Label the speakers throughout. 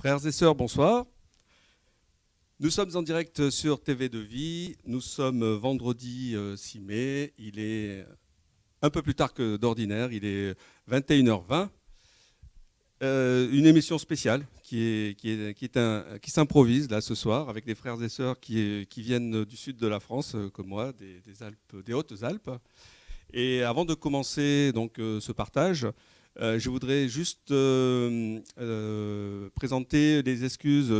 Speaker 1: Frères et sœurs, bonsoir. Nous sommes en direct sur TV de Vie. Nous sommes vendredi 6 mai. Il est un peu plus tard que d'ordinaire. Il est 21h20. Une émission spéciale qui s'improvise là ce soir avec des frères et sœurs qui viennent du sud de la France, comme moi, des Alpes, des Hautes-Alpes. Et avant de commencer donc ce partage, je voudrais juste présenter les excuses,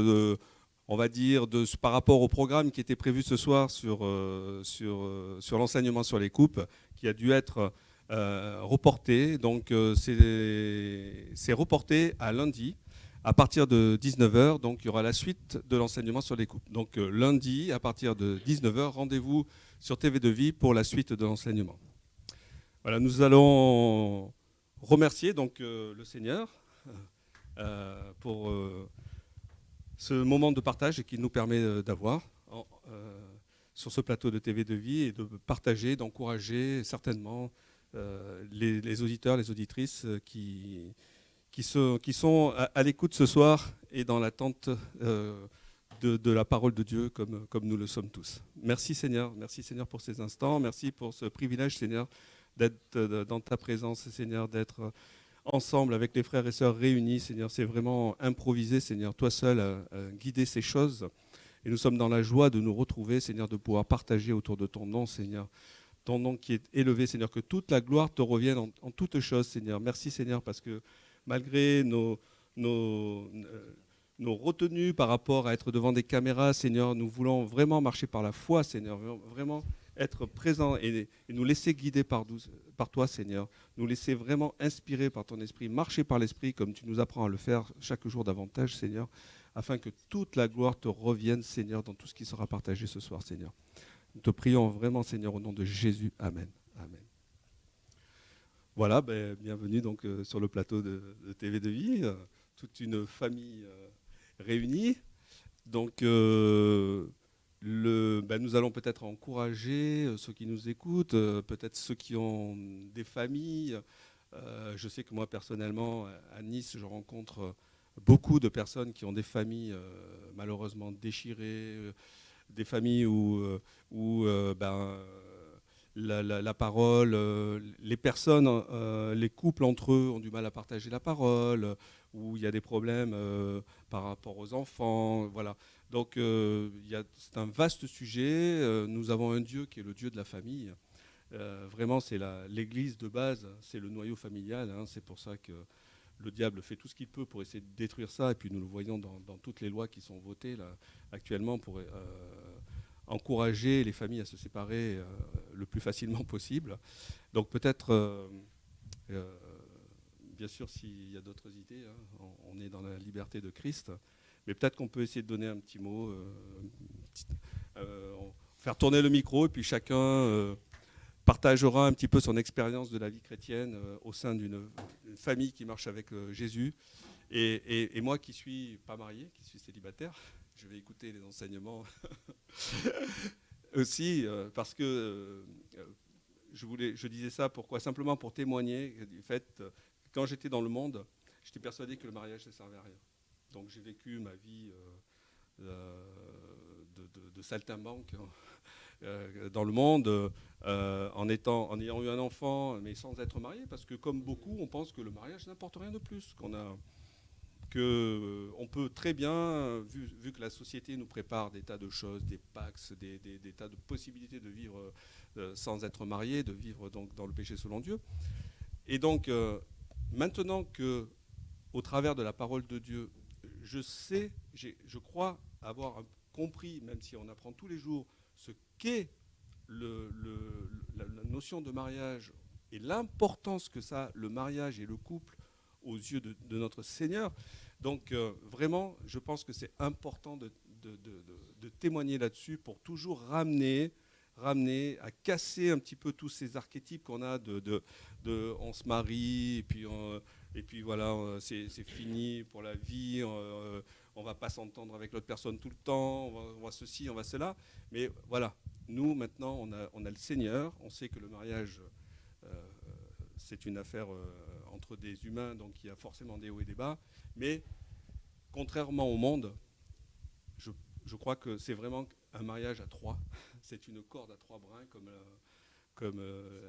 Speaker 1: on va dire, par rapport au programme qui était prévu ce soir sur l'enseignement sur les coupes, qui a dû être reporté. Donc c'est reporté à lundi à partir de 19h. Donc il y aura la suite de l'enseignement sur les coupes. Donc lundi à partir de 19h, rendez-vous sur TV de Vie pour la suite de l'enseignement. Voilà, nous allons remercier donc le Seigneur pour ce moment de partage qu'il nous permet d'avoir sur ce plateau de TV de Vie et de partager, d'encourager certainement les auditeurs, les auditrices qui sont à l'écoute ce soir et dans l'attente de la parole de Dieu comme nous le sommes tous. Merci Seigneur pour ces instants, merci pour ce privilège Seigneur d'être dans ta présence, Seigneur, d'être ensemble avec les frères et sœurs réunis, Seigneur. C'est vraiment improvisé, Seigneur, toi seul guider ces choses. Et nous sommes dans la joie de nous retrouver, Seigneur, de pouvoir partager autour de ton nom, Seigneur. Ton nom qui est élevé, Seigneur, que toute la gloire te revienne en toutes choses, Seigneur. Merci, Seigneur, parce que malgré nos retenues par rapport à être devant des caméras, Seigneur, nous voulons vraiment marcher par la foi, Seigneur, vraiment être présents et nous laisser guider par toi, Seigneur. Nous laisser vraiment inspirer par ton esprit, marcher par l'esprit comme tu nous apprends à le faire chaque jour davantage, Seigneur, afin que toute la gloire te revienne, Seigneur, dans tout ce qui sera partagé ce soir, Seigneur. Nous te prions vraiment, Seigneur, au nom de Jésus. Amen. Amen. Voilà, bienvenue donc sur le plateau de TV de Vie, toute une famille réunie. Donc, nous allons peut-être encourager ceux qui nous écoutent, peut-être ceux qui ont des familles. Je sais que moi, personnellement, à Nice, je rencontre beaucoup de personnes qui ont des familles malheureusement déchirées, des familles où la parole, les personnes, les couples entre eux ont du mal à partager la parole, où il y a des problèmes par rapport aux enfants, voilà. Donc c'est un vaste sujet. Nous avons un Dieu qui est le Dieu de la famille. Vraiment, c'est l'Église de base, c'est le noyau familial. Hein. C'est pour ça que le diable fait tout ce qu'il peut pour essayer de détruire ça. Et puis nous le voyons dans toutes les lois qui sont votées là, actuellement pour encourager les familles à se séparer le plus facilement possible. Donc peut-être, bien sûr, s'il y a d'autres idées, hein, on est dans la liberté de Christ. Mais peut-être qu'on peut essayer de donner un petit mot, faire tourner le micro, et puis chacun partagera un petit peu son expérience de la vie chrétienne au sein d'une famille qui marche avec Jésus. Et moi qui suis pas marié, qui suis célibataire, je vais écouter les enseignements aussi, parce que je disais ça pourquoi simplement pour témoigner du fait que quand j'étais dans le monde, j'étais persuadé que le mariage ne servait à rien. Donc j'ai vécu ma vie de saltimbanque dans le monde en ayant eu un enfant, mais sans être marié, parce que comme beaucoup, on pense que le mariage n'apporte rien de plus, qu'on peut très bien, vu que la société nous prépare des tas de choses, des pax, des tas de possibilités de vivre sans être marié, de vivre donc dans le péché selon Dieu. Et donc, maintenant que, au travers de la parole de Dieu, je crois avoir compris, même si on apprend tous les jours, ce qu'est la notion de mariage et l'importance que ça a, le mariage et le couple, aux yeux de notre Seigneur. Donc vraiment, je pense que c'est important de témoigner là-dessus pour toujours ramener, à casser un petit peu tous ces archétypes qu'on a on se marie, et puis voilà, c'est fini pour la vie, on va pas s'entendre avec l'autre personne tout le temps, on va ceci, on va cela. Mais voilà, nous maintenant, on a le Seigneur, on sait que le mariage, c'est une affaire entre des humains, donc il y a forcément des hauts et des bas, mais contrairement au monde, je, je crois que c'est vraiment un mariage à trois. C'est une corde à trois brins, comme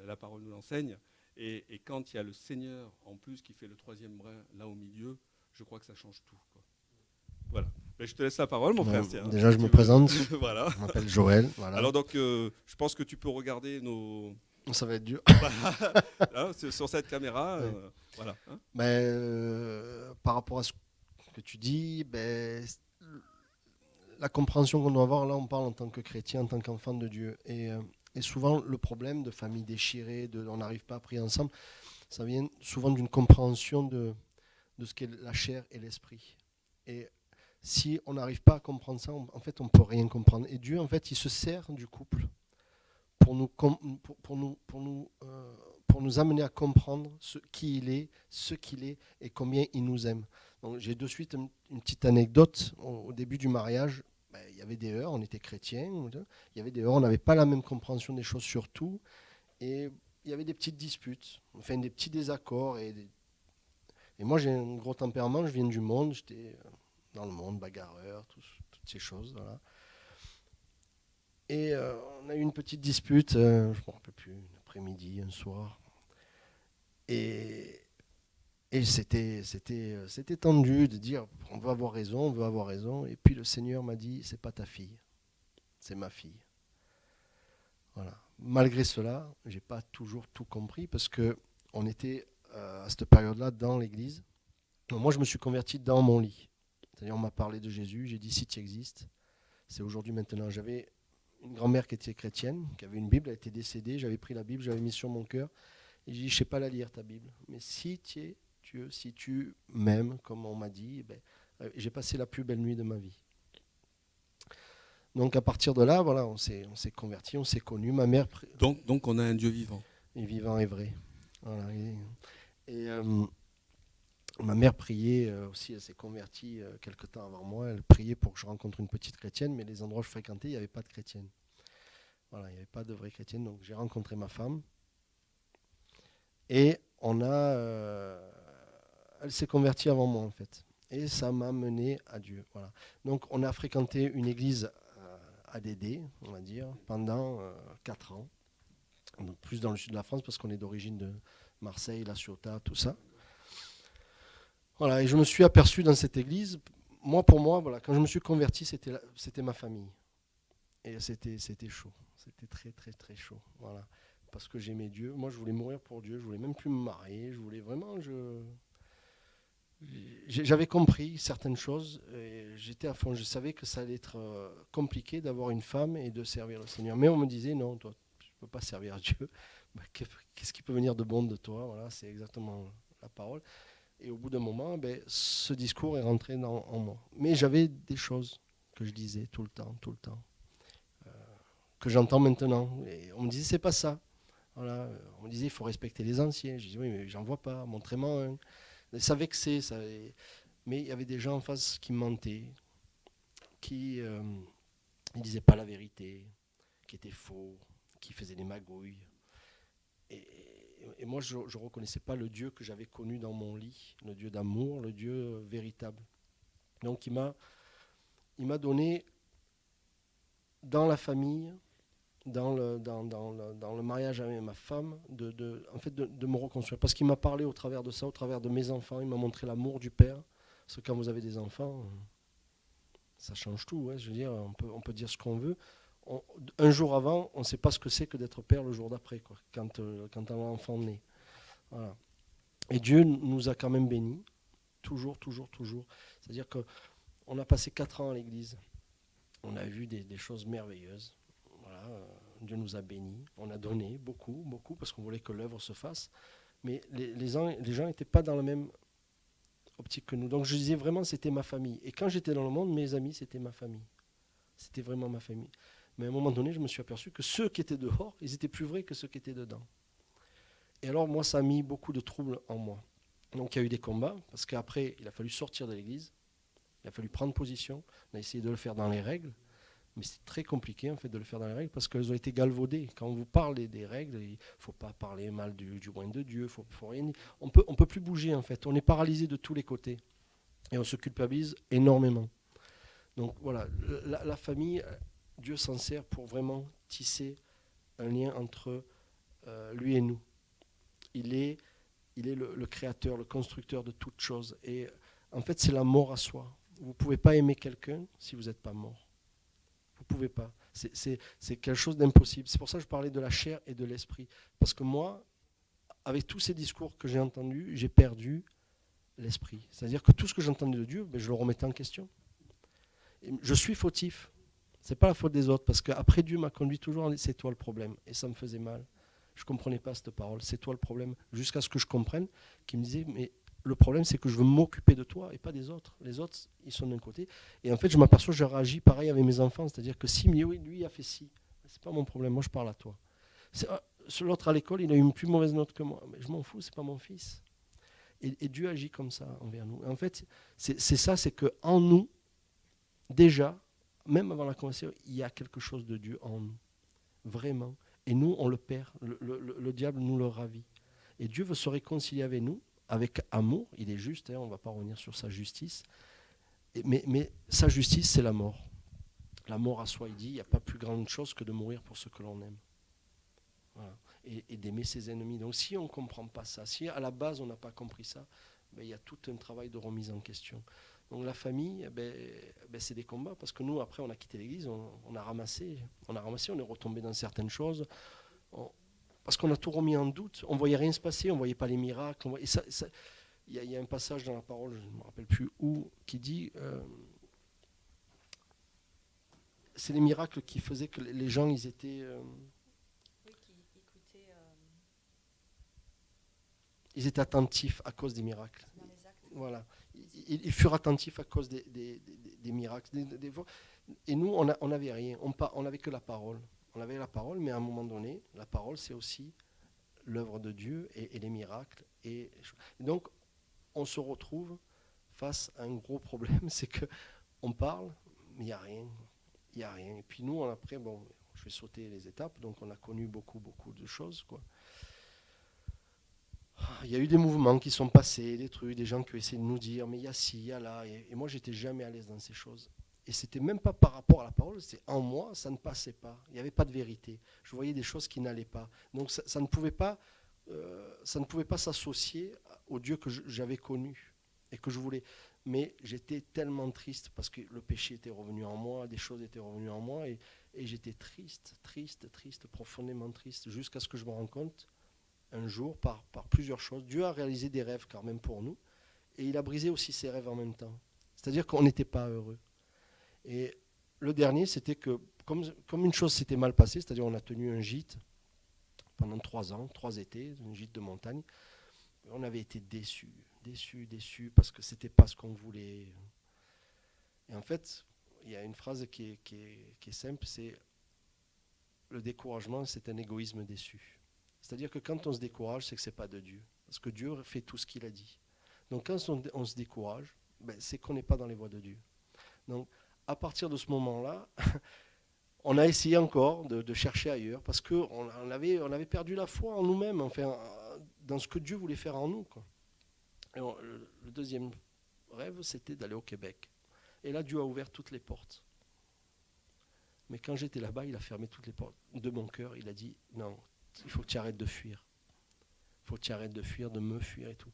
Speaker 1: la parole nous l'enseigne. Et quand il y a le Seigneur en plus qui fait le troisième brin là au milieu, je crois que ça change tout, quoi. Voilà. Ben, je te laisse la parole, mon frère. Tiens,
Speaker 2: Déjà,
Speaker 1: si
Speaker 2: je me
Speaker 1: tu
Speaker 2: présente.
Speaker 1: veux. Voilà.
Speaker 2: Je m'appelle Joël. Voilà.
Speaker 1: Alors donc, je pense que tu peux regarder nos.
Speaker 2: Ça va être dur.
Speaker 1: Là, sur cette caméra,
Speaker 2: Ouais.
Speaker 1: voilà. Hein.
Speaker 2: Par rapport à ce que tu dis, la compréhension qu'on doit avoir, là, on parle en tant que chrétien, en tant qu'enfant de Dieu. Et souvent, le problème de famille déchirée, on n'arrive pas à prier ensemble, ça vient souvent d'une compréhension de ce qu'est la chair et l'esprit. Et si on n'arrive pas à comprendre ça, en fait, on ne peut rien comprendre. Et Dieu, en fait, il se sert du couple pour nous amener à comprendre qui il est, ce qu'il est et combien il nous aime. Donc, j'ai de suite une petite anecdote. Au début du mariage, il y avait des heures, on était chrétiens, il y avait des heures, on n'avait pas la même compréhension des choses sur tout, et il y avait des petites disputes, enfin des petits désaccords. Et moi, j'ai un gros tempérament, je viens du monde, j'étais dans le monde, bagarreur, toutes ces choses. Voilà. Et on a eu une petite dispute, je ne me rappelle plus, un après-midi, un soir. Et, et c'était tendu de dire, on veut avoir raison, on veut avoir raison. Et puis le Seigneur m'a dit, c'est pas ta fille, c'est ma fille. Voilà. Malgré cela, j'ai pas toujours tout compris parce que on était à cette période-là dans l'église. Donc moi, je me suis converti dans mon lit. C'est-à-dire, on m'a parlé de Jésus, j'ai dit, si tu existes, c'est aujourd'hui, maintenant. J'avais une grand-mère qui était chrétienne, qui avait une Bible, elle était décédée, j'avais pris la Bible, j'avais mis sur mon cœur, et j'ai dit, je ne sais pas la lire, ta Bible, mais si tu es Dieu, si tu m'aimes, comme on m'a dit, j'ai passé la plus belle nuit de ma vie. Donc à partir de là, voilà, on s'est converti, on s'est connus. Ma mère
Speaker 1: Donc, on a un Dieu vivant.
Speaker 2: est vivant et vrai. Voilà, et ma mère priait aussi, elle s'est convertie quelque temps avant moi, elle priait pour que je rencontre une petite chrétienne, mais les endroits où je fréquentais, il n'y avait pas de chrétienne. Voilà, il n'y avait pas de vraie chrétienne, donc j'ai rencontré ma femme. Et elle s'est convertie avant moi en fait. Et ça m'a mené à Dieu. Voilà. Donc on a fréquenté une église ADD, on va dire, pendant 4 ans. Donc, plus dans le sud de la France parce qu'on est d'origine de Marseille, La Ciotat, tout ça. Voilà, et je me suis aperçu dans cette église, pour moi, voilà, quand je me suis converti, c'était ma famille. Et c'était chaud. C'était très, très, très chaud. Voilà. Parce que j'aimais Dieu. Moi, je voulais mourir pour Dieu. Je voulais même plus me marier. Je voulais vraiment. J'avais compris certaines choses. Et j'étais à fond. Je savais que ça allait être compliqué d'avoir une femme et de servir le Seigneur. Mais on me disait non, toi, tu ne peux pas servir Dieu. Qu'est-ce qui peut venir de bon de toi? Voilà, c'est exactement la parole. Et au bout d'un moment, ce discours est rentré en moi. Mais j'avais des choses que je disais tout le temps, que j'entends maintenant. Et on me disait, c'est pas ça. Voilà. On me disait, il faut respecter les anciens. Je disais, oui, mais j'en vois pas, montrez-moi un. Et ça vexait. Mais il y avait des gens en face qui mentaient, qui ne disaient pas la vérité, qui étaient faux, qui faisaient des magouilles. Et moi, je ne reconnaissais pas le Dieu que j'avais connu dans mon lit, le Dieu d'amour, le Dieu véritable. Donc il m'a donné dans la famille, dans le mariage avec ma femme, en fait de me reconstruire. Parce qu'il m'a parlé au travers de ça, au travers de mes enfants, il m'a montré l'amour du Père. Parce que quand vous avez des enfants, ça change tout. Ouais. Je veux dire, on peut dire ce qu'on veut. Un jour avant, on ne sait pas ce que c'est que d'être père le jour d'après, quoi, quand un enfant naît. Voilà. Et Dieu nous a quand même bénis, toujours, toujours, toujours. C'est-à-dire qu'on a passé 4 ans à l'église. On a vu des choses merveilleuses. Voilà, Dieu nous a bénis. On a donné beaucoup, beaucoup, parce qu'on voulait que l'œuvre se fasse. Mais les gens n'étaient pas dans la même optique que nous. Donc je disais vraiment, c'était ma famille. Et quand j'étais dans le monde, mes amis, c'était ma famille. C'était vraiment ma famille. Mais à un moment donné, je me suis aperçu que ceux qui étaient dehors, ils étaient plus vrais que ceux qui étaient dedans. Et alors, moi, ça a mis beaucoup de troubles en moi. Donc il y a eu des combats, parce qu'après, il a fallu sortir de l'église. Il a fallu prendre position. On a essayé de le faire dans les règles. Mais c'est très compliqué en fait de le faire dans les règles parce qu'elles ont été galvaudées. Quand on vous parle des règles, il ne faut pas parler mal du règne de Dieu, faut rien dire. On peut plus bouger en fait. On est paralysé de tous les côtés. Et on se culpabilise énormément. Donc voilà, la famille, Dieu s'en sert pour vraiment tisser un lien entre lui et nous. Il est le créateur, le constructeur de toutes choses. Et en fait, c'est la mort à soi. Vous ne pouvez pas aimer quelqu'un si vous n'êtes pas mort. Vous ne pouvez pas. C'est quelque chose d'impossible. C'est pour ça que je parlais de la chair et de l'esprit. Parce que moi, avec tous ces discours que j'ai entendus, j'ai perdu l'esprit. C'est-à-dire que tout ce que j'entendais de Dieu, je le remettais en question. Et je suis fautif. Ce n'est pas la faute des autres. Parce qu'après, Dieu m'a conduit toujours en disant, c'est toi le problème. Et ça me faisait mal. Je ne comprenais pas cette parole. C'est toi le problème. Jusqu'à ce que je comprenne, qu'il me disait, mais le problème, c'est que je veux m'occuper de toi et pas des autres. Les autres, ils sont d'un côté. Et en fait, je m'aperçois que je réagis pareil avec mes enfants. C'est-à-dire que si, oui, lui, il a fait ci. C'est pas mon problème. Moi, je parle à toi. L'autre à l'école, il a eu une plus mauvaise note que moi. Mais je m'en fous, c'est pas mon fils. Et Dieu agit comme ça envers nous. Et en fait, c'est ça, c'est qu'en nous, déjà, même avant la conversion, il y a quelque chose de Dieu en nous. Vraiment. Et nous, on le perd. Le diable nous le ravit. Et Dieu veut se réconcilier avec nous, avec amour. Il est juste, on ne va pas revenir sur sa justice. Mais sa justice, c'est la mort. La mort à soi, il dit, il n'y a pas plus grande chose que de mourir pour ce que l'on aime. Voilà. Et d'aimer ses ennemis. Donc si on ne comprend pas ça, si à la base on n'a pas compris ça, il y a tout un travail de remise en question. Donc la famille, c'est des combats, parce que nous, après, on a quitté l'église, on a ramassé, on est retombé dans certaines choses, parce qu'on a tout remis en doute. On ne voyait rien se passer, on ne voyait pas les miracles. Il y a un passage dans la parole, je ne me rappelle plus où, qui dit, c'est les miracles qui faisaient que les gens, ils étaient... Ils étaient attentifs à cause des miracles. Voilà. Ils furent attentifs à cause des miracles. Et nous, on n'avait rien. On n'avait que la parole. On avait la parole, mais à un moment donné, la parole, c'est aussi l'œuvre de Dieu et les miracles. Et donc, on se retrouve face à un gros problème, c'est qu'on parle, mais il n'y a rien. Il n'y a rien. Et puis nous, après, je vais sauter les étapes, donc on a connu beaucoup de choses, quoi. Il y a eu des mouvements qui sont passés, des trucs, des gens qui ont essayé de nous dire, mais il y a ci, il y a là. Et moi, j'étais jamais à l'aise dans ces choses. Et c'était même pas par rapport à la parole, c'est en moi, ça ne passait pas. Il n'y avait pas de vérité. Je voyais des choses qui n'allaient pas. Donc ça ne pouvait pas s'associer au Dieu que j'avais connu et que je voulais. Mais j'étais tellement triste parce que le péché était revenu en moi, des choses étaient revenues en moi, et j'étais triste, profondément triste, jusqu'à ce que je me rende compte un jour, par plusieurs choses. Dieu a réalisé des rêves quand même pour nous, et il a brisé aussi ses rêves en même temps. C'est-à-dire qu'on n'était pas heureux. Et le dernier, c'était que, comme une chose s'était mal passée, c'est-à-dire on a tenu un gîte pendant 3 ans, 3 étés, un gîte de montagne, on avait été déçus, parce que c'était pas ce qu'on voulait. Et en fait, il y a une phrase qui est simple, c'est le découragement, c'est un égoïsme déçu. C'est-à-dire que quand on se décourage, c'est que ce n'est pas de Dieu. Parce que Dieu fait tout ce qu'il a dit. Donc quand on se décourage, c'est qu'on n'est pas dans les voies de Dieu. Donc à partir de ce moment-là, on a essayé encore de chercher ailleurs, parce qu'on avait perdu la foi en nous-mêmes, enfin, dans ce que Dieu voulait faire en nous, quoi. Et le deuxième rêve, c'était d'aller au Québec. Et là, Dieu a ouvert toutes les portes. Mais quand j'étais là-bas, il a fermé toutes les portes de mon cœur. Il a dit, non, il faut que tu arrêtes de fuir. Il faut que tu arrêtes de fuir, de me fuir et tout.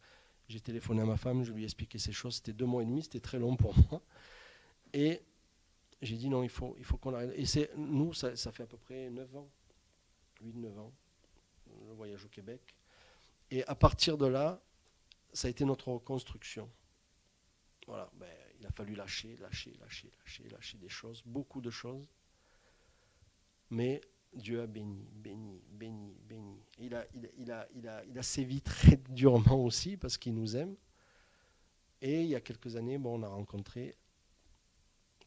Speaker 2: J'ai téléphoné à ma femme, je lui ai expliqué ces choses. C'était 2 mois et demi, c'était très long pour moi. Et j'ai dit non, il faut qu'on arrête. Et nous, ça fait à peu près 9 ans, 8-9 ans, le voyage au Québec. Et à partir de là, ça a été notre reconstruction. Voilà, il a fallu lâcher des choses, beaucoup de choses. Mais Dieu a béni. Il a sévi très durement aussi parce qu'il nous aime. Et il y a quelques années, on a rencontré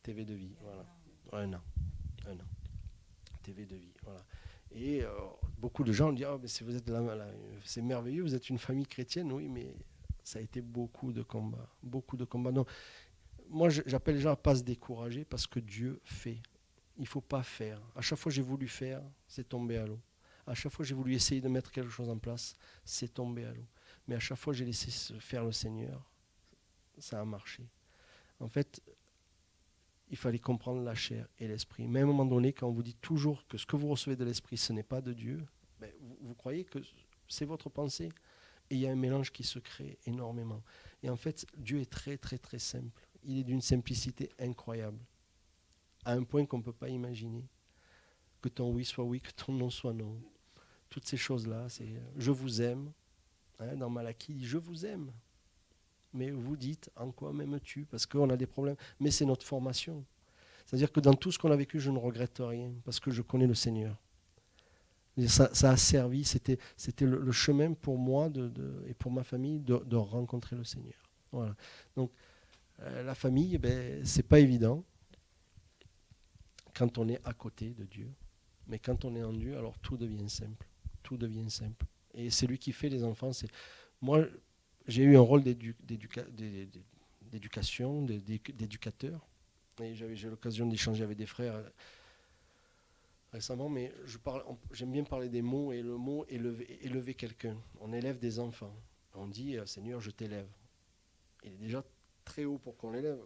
Speaker 2: TV de Vie. Voilà. Un an. TV de Vie. Voilà. Et beaucoup de gens disent, vous êtes là, c'est merveilleux, vous êtes une famille chrétienne. Oui, mais ça a été beaucoup de combats. Non, moi, j'appelle les gens à ne pas se décourager parce que Dieu fait. Il ne faut pas faire. À chaque fois que j'ai voulu faire, c'est tombé à l'eau. À chaque fois que j'ai voulu essayer de mettre quelque chose en place, c'est tombé à l'eau. Mais à chaque fois que j'ai laissé faire le Seigneur, ça a marché. En fait, il fallait comprendre la chair et l'esprit. Mais à un moment donné, quand on vous dit toujours que ce que vous recevez de l'esprit, ce n'est pas de Dieu, vous croyez que c'est votre pensée. Et il y a un mélange qui se crée énormément. Et en fait, Dieu est très, très, très simple. Il est d'une simplicité incroyable, à un point qu'on ne peut pas imaginer. Que ton oui soit oui, que ton non soit non. Toutes ces choses-là, c'est je vous aime. Dans Malachie, il dit je vous aime. Mais vous dites en quoi m'aimes-tu? Parce qu'on a des problèmes. Mais c'est notre formation. C'est-à-dire que dans tout ce qu'on a vécu, je ne regrette rien parce que je connais le Seigneur. Et ça a servi, c'était le chemin pour moi et pour ma famille de rencontrer le Seigneur. Voilà. Donc la famille, c'est pas évident quand on est à côté de Dieu. Mais quand on est en Dieu, alors tout devient simple. Tout devient simple. Et c'est lui qui fait les enfants. Moi, j'ai eu un rôle d'éducation, d'éducateur. Et j'ai eu l'occasion d'échanger avec des frères récemment, mais j'aime bien parler des mots, et le mot élever quelqu'un. On élève des enfants. On dit Seigneur, je t'élève. Il est déjà très haut pour qu'on l'élève.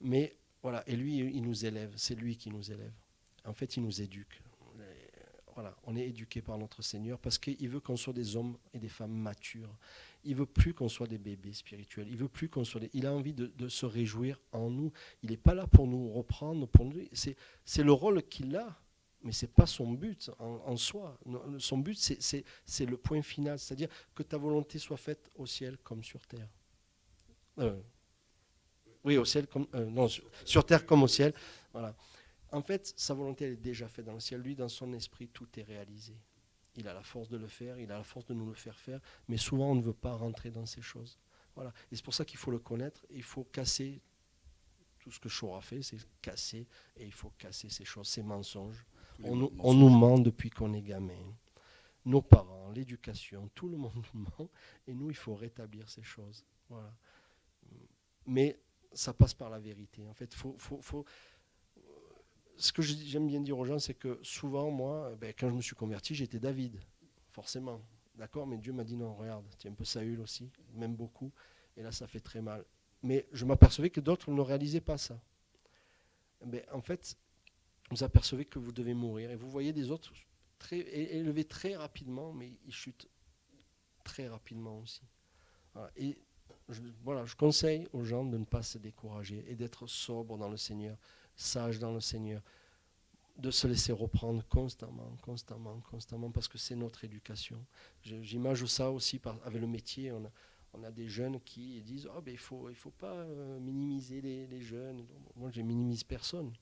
Speaker 2: Mais voilà, et lui, il nous élève. C'est lui qui nous élève. En fait, il nous éduque. Voilà, on est éduqué par notre Seigneur parce qu'il veut qu'on soit des hommes et des femmes matures. Il veut plus qu'on soit des bébés spirituels. Il veut plus qu'on soit il a envie de se réjouir en nous. Il n'est pas là pour nous reprendre. C'est le rôle qu'il a, mais ce n'est pas son but en soi. Son but, c'est le point final, c'est-à-dire que ta volonté soit faite au ciel comme sur terre. Oui, au ciel comme non, sur terre comme au ciel. Voilà. En fait, sa volonté elle est déjà faite dans le ciel. Lui, dans son esprit, tout est réalisé. Il a la force de le faire, il a la force de nous le faire faire, mais souvent on ne veut pas rentrer dans ces choses. Voilà. Et c'est pour ça qu'il faut le connaître, il faut casser tout ce que Shaw a fait, c'est casser, et il faut casser ces choses, ces mensonges. On nous ment depuis qu'on est gamin. Nos parents, l'éducation, tout le monde nous ment, et nous, il faut rétablir ces choses. Voilà. Mais ça passe par la vérité. En fait, ce que j'aime bien dire aux gens, c'est que souvent, moi, quand je me suis converti, j'étais David, forcément. D'accord, mais Dieu m'a dit non, regarde, tu es un peu Saül aussi, même beaucoup. Et là, ça fait très mal. Mais je m'apercevais que d'autres ne réalisaient pas ça. En fait, vous apercevez que vous devez mourir. Et vous voyez des autres élevés très rapidement, mais ils chutent très rapidement aussi. Voilà. Et je conseille aux gens de ne pas se décourager et d'être sobre dans le Seigneur, sage dans le Seigneur, de se laisser reprendre constamment, parce que c'est notre éducation. J'imagine ça aussi avec le métier. On a des jeunes qui disent il faut pas minimiser les jeunes. Moi, je minimise personne.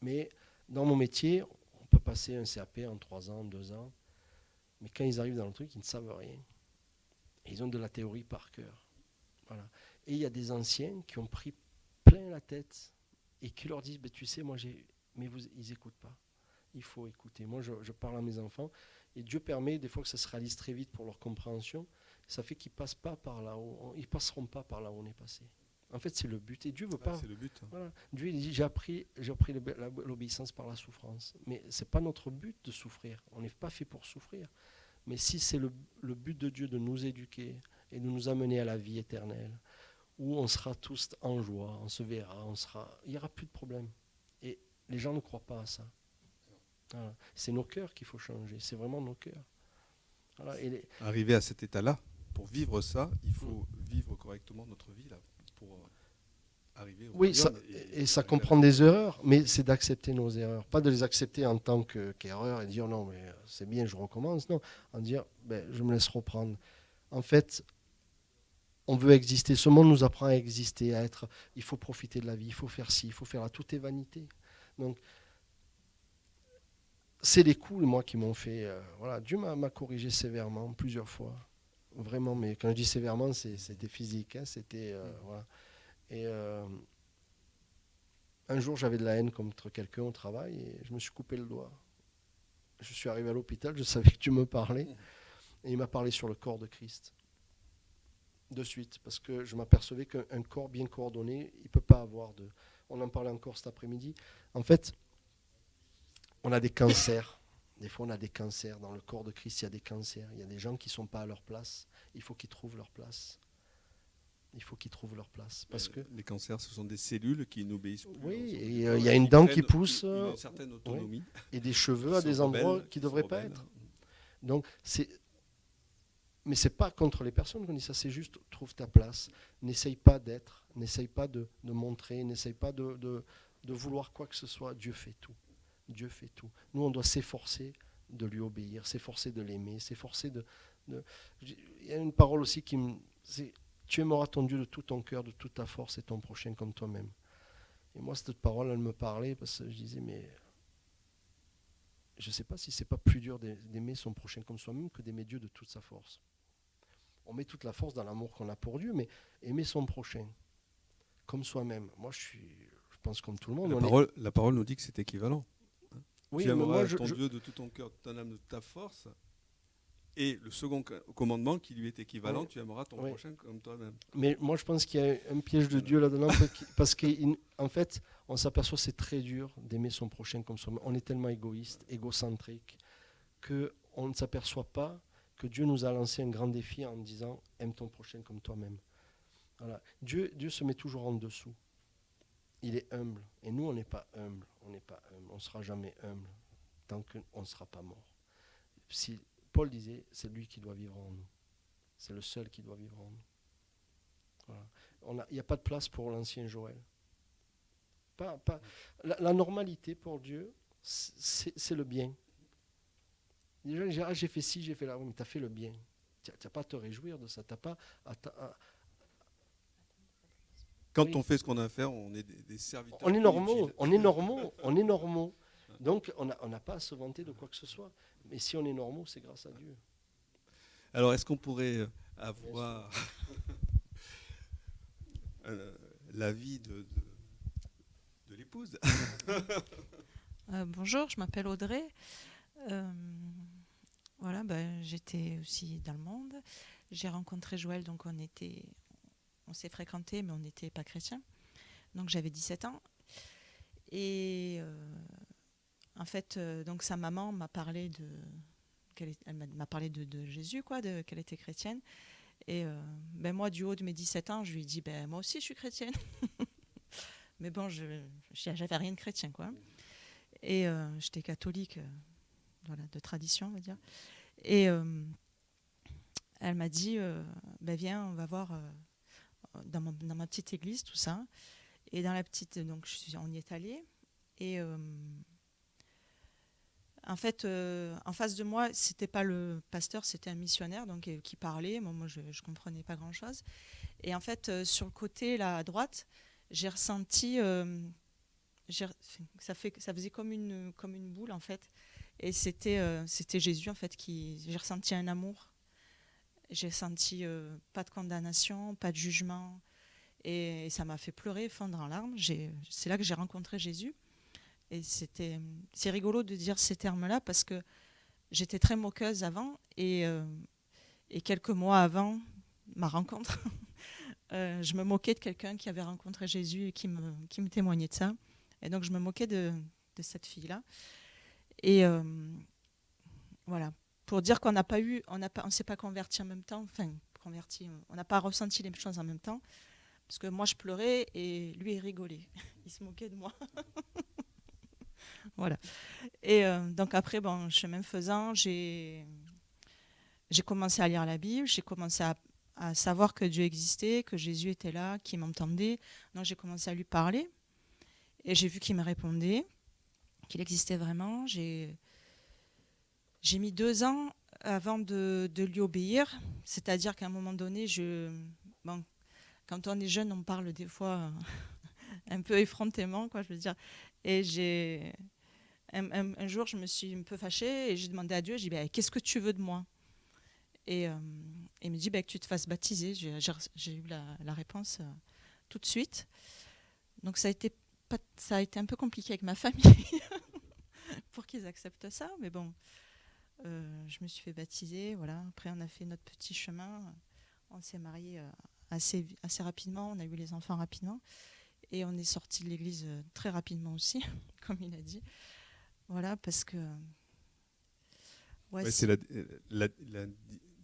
Speaker 2: Mais dans mon métier, on peut passer un CAP en 3 ans, 2 ans. Mais quand ils arrivent dans le truc, ils ne savent rien. Et ils ont de la théorie par cœur. Voilà. Et il y a des anciens qui ont pris plein la tête et qui leur disent tu sais, mais ils n'écoutent pas. Il faut écouter. Moi, je parle à mes enfants et Dieu permet des fois que ça se réalise très vite pour leur compréhension. Ça fait qu'ils passent pas par là où ils passeront pas par là où on est passé. En fait, c'est le but. Et Dieu veut pas.
Speaker 1: C'est le but.
Speaker 2: Voilà. Dieu il dit j'ai appris l'obéissance par la souffrance. Mais c'est pas notre but de souffrir. On n'est pas fait pour souffrir. Mais si c'est le but de Dieu de nous éduquer et de nous amener à la vie éternelle, où on sera tous en joie, on se verra, il n'y aura plus de problème. Et les gens ne croient pas à ça. Voilà. C'est nos cœurs qu'il faut changer, c'est vraiment nos cœurs. Voilà.
Speaker 1: Arriver à cet état-là, pour vivre ça, il faut vivre correctement notre vie là, pour arriver au royaume.
Speaker 2: Et ça comprend des erreurs, mais c'est d'accepter nos erreurs, pas de les accepter en tant qu'erreur et dire non, mais c'est bien, je recommence. Non, en dire je me laisse reprendre. En fait, on veut exister. Ce monde nous apprend à exister, à être. Il faut profiter de la vie, il faut faire ci, il faut faire là. Tout est vanité. Donc, c'est les coups, moi, qui m'ont fait. Voilà, Dieu m'a corrigé sévèrement plusieurs fois. Vraiment, mais quand je dis sévèrement, c'était physique. C'était. Voilà. Et un jour, j'avais de la haine contre quelqu'un au travail et je me suis coupé le doigt. Je suis arrivé à l'hôpital, je savais que tu me parlais. Et il m'a parlé sur le corps de Christ. De suite, parce que je m'apercevais qu'un corps bien coordonné, il ne peut pas avoir de... On en parlait encore cet après-midi. En fait, on a des cancers. Des fois, on a des cancers. Dans le corps de Christ, il y a des cancers. Il y a des gens qui ne sont pas à leur place. Il faut qu'ils trouvent leur place. Il faut qu'ils trouvent leur place. Parce que,
Speaker 1: les cancers, ce sont des cellules qui n'obéissent plus.
Speaker 2: oui, et il y a une dent qui pousse.
Speaker 1: Une certaine autonomie.
Speaker 2: Oui, et des cheveux à des endroits qui ne devraient pas être. Donc, mais ce n'est pas contre les personnes qu'on dit ça, c'est juste trouve ta place. N'essaye pas d'être, n'essaye pas de montrer, n'essaye pas de vouloir quoi que ce soit. Dieu fait tout. Dieu fait tout. Nous, on doit s'efforcer de lui obéir, s'efforcer de l'aimer, s'efforcer de... Il y a une parole aussi qui me... Tu aimeras ton Dieu de tout ton cœur, de toute ta force et ton prochain comme toi-même. Et moi, cette parole, elle me parlait parce que je disais, mais je ne sais pas si c'est pas plus dur d'aimer son prochain comme soi-même que d'aimer Dieu de toute sa force. On met toute la force dans l'amour qu'on a pour Dieu, mais aimer son prochain comme soi-même. Moi, je pense comme tout le monde.
Speaker 1: La parole nous dit que c'est équivalent.
Speaker 2: Oui,
Speaker 1: tu aimeras ton Dieu de tout ton cœur, de ton âme, de ta force. Et le second commandement qui lui est équivalent, oui. Tu aimeras ton prochain comme toi-même.
Speaker 2: Mais moi, je pense qu'il y a un piège de Dieu là-dedans, parce qu'en fait, on s'aperçoit que c'est très dur d'aimer son prochain comme soi-même. On est tellement égoïste, égocentrique, qu'on ne s'aperçoit pas que Dieu nous a lancé un grand défi en disant « aime ton prochain comme toi-même ». Voilà. Dieu se met toujours en dessous. Il est humble. Et nous, on n'est pas humble. On ne sera jamais humble tant qu'on ne sera pas mort. Si Paul disait, c'est lui qui doit vivre en nous. C'est le seul qui doit vivre en nous. Voilà. Il n'y a pas de place pour l'ancien Joël. La normalité pour Dieu, c'est le bien. Les gens disent, j'ai fait ci, j'ai fait là. Oui, mais tu as fait le bien. Tu n'as pas à te réjouir de ça. T'as pas
Speaker 1: Quand on fait ce qu'on a à faire, on est des serviteurs.
Speaker 2: On est normaux. Donc, on n'a pas à se vanter de quoi que ce soit. Mais si on est normaux, c'est grâce à Dieu.
Speaker 1: Alors, est-ce qu'on pourrait avoir l'avis de l'épouse?
Speaker 3: Bonjour, je m'appelle Audrey. Voilà, j'étais aussi dans le monde. J'ai rencontré Joël, donc on s'est fréquentés, mais on n'était pas chrétiens. Donc j'avais 17 ans. Et en fait, donc sa maman m'a parlé m'a parlé de Jésus, qu'elle était chrétienne. Et moi, du haut de mes 17 ans, je lui ai dit, moi aussi, je suis chrétienne. Mais bon, j'avais rien de chrétien, quoi. Et j'étais catholique, de tradition, on va dire. Et elle m'a dit, viens, on va voir dans ma petite église, tout ça. Et dans la petite, donc on y est allé. Et en fait, en face de moi, c'était pas le pasteur, c'était un missionnaire donc qui parlait. Moi, je comprenais pas grand-chose. Et en fait, sur le côté, là, à droite, j'ai ressenti, ça faisait comme une boule en fait. Et c'était Jésus en fait j'ai ressenti un amour. J'ai senti pas de condamnation, pas de jugement. Et ça m'a fait pleurer, fondre en larmes. C'est là que j'ai rencontré Jésus. Et c'est rigolo de dire ces termes-là parce que j'étais très moqueuse avant. Et quelques mois avant ma rencontre, je me moquais de quelqu'un qui avait rencontré Jésus et qui me témoignait de ça. Et donc je me moquais de cette fille-là. Et voilà. Pour dire qu'on on s'est pas converti en même temps. Enfin, on n'a pas ressenti les choses en même temps. Parce que moi, je pleurais et lui, il rigolait. Il se moquait de moi. Voilà. Et donc après, chemin faisant, j'ai commencé à lire la Bible. J'ai commencé à savoir que Dieu existait, que Jésus était là, qu'il m'entendait. Donc j'ai commencé à lui parler. Et j'ai vu qu'il me répondait, qu'il existait vraiment. J'ai mis 2 ans avant de lui obéir. C'est-à-dire qu'à un moment donné, quand on est jeune, on parle des fois un peu effrontément, je veux dire. Et un jour, je me suis un peu fâchée et j'ai demandé à Dieu, j'ai dit, qu'est-ce que tu veux de moi? Et il me dit, que tu te fasses baptiser. J'ai eu la réponse tout de suite. Donc ça a été un peu compliqué avec ma famille pour qu'ils acceptent ça, mais bon, je me suis fait baptiser, voilà. Après, on a fait notre petit chemin, on s'est mariés assez rapidement, on a eu les enfants rapidement, et on est sorti de l'église très rapidement aussi, comme il a dit. Voilà, parce que...
Speaker 1: c'est la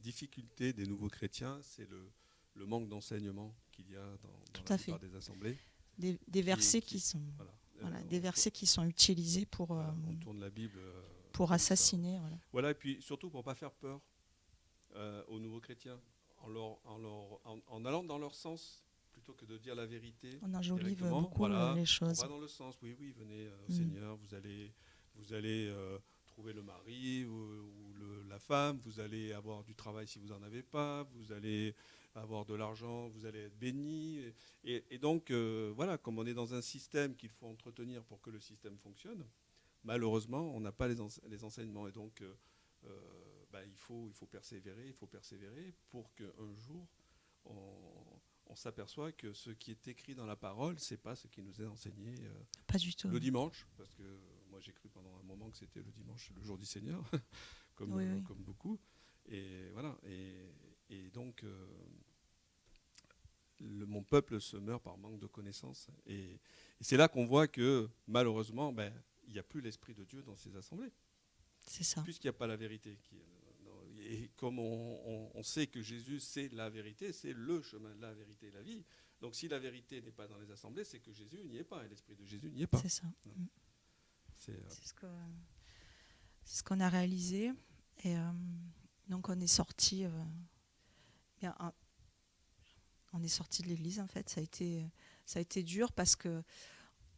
Speaker 1: difficulté des nouveaux chrétiens, c'est le manque d'enseignement qu'il y a dans
Speaker 3: Tout
Speaker 1: la
Speaker 3: à fait.
Speaker 1: plupart des assemblées.
Speaker 3: Des versets qui sont,
Speaker 1: Voilà.
Speaker 3: des versets qui sont utilisés
Speaker 1: Voilà, on tourne la Bible
Speaker 3: pour
Speaker 1: comme ça.
Speaker 3: assassiner. Voilà.
Speaker 1: Voilà, et puis surtout pour ne pas faire peur aux nouveaux chrétiens, en allant dans leur sens, plutôt que de dire la vérité
Speaker 3: On enjolive
Speaker 1: directement.
Speaker 3: beaucoup
Speaker 1: Voilà,
Speaker 3: les
Speaker 1: on
Speaker 3: choses.
Speaker 1: va dans le sens, oui, venez au Seigneur, vous allez trouver le mari ou la femme, vous allez avoir du travail si vous n'en avez pas, vous allez avoir de l'argent, vous allez être béni. Et donc, voilà, comme on est dans un système qu'il faut entretenir pour que le système fonctionne, malheureusement, on n'a pas les enseignements. Et donc, il faut persévérer pour qu'un jour, on s'aperçoit que ce qui est écrit dans la parole, ce n'est pas ce qui nous est enseigné
Speaker 3: Pas du tout.
Speaker 1: le dimanche, parce que moi j'ai cru pendant un moment que c'était le dimanche, le jour du Seigneur, comme beaucoup. Et voilà. Et donc, mon peuple se meurt par manque de connaissances. Et c'est là qu'on voit que malheureusement, il n'y a plus l'Esprit de Dieu dans ces assemblées.
Speaker 3: C'est ça.
Speaker 1: Puisqu'il n'y a pas la vérité. Et comme on sait que Jésus, c'est la vérité, c'est le chemin, la vérité et la vie. Donc si la vérité n'est pas dans les assemblées, c'est que Jésus n'y est pas et l'Esprit de Jésus n'y est pas.
Speaker 3: C'est ça.
Speaker 1: C'est
Speaker 3: ce qu'on a réalisé. Et donc on est sorti. On est sorti de l'église en fait. Ça a été dur parce que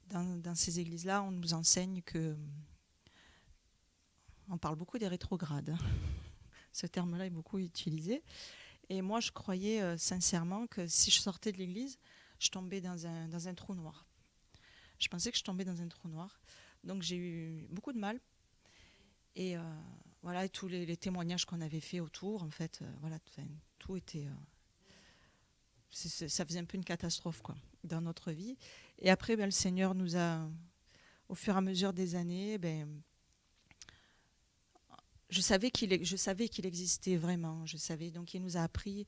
Speaker 3: dans ces églises-là, on nous enseigne que on parle beaucoup des rétrogrades. Ce terme-là est beaucoup utilisé. Et moi, je croyais sincèrement que si je sortais de l'église, je tombais dans un trou noir. Je pensais que je tombais dans un trou noir. Donc j'ai eu beaucoup de mal. Et voilà, et tous les témoignages qu'on avait fait autour, en fait, tout était... ça faisait un peu une catastrophe quoi, dans notre vie. Et après, le Seigneur nous a, au fur et à mesure des années, je savais qu'il existait vraiment. Je savais, donc il nous a appris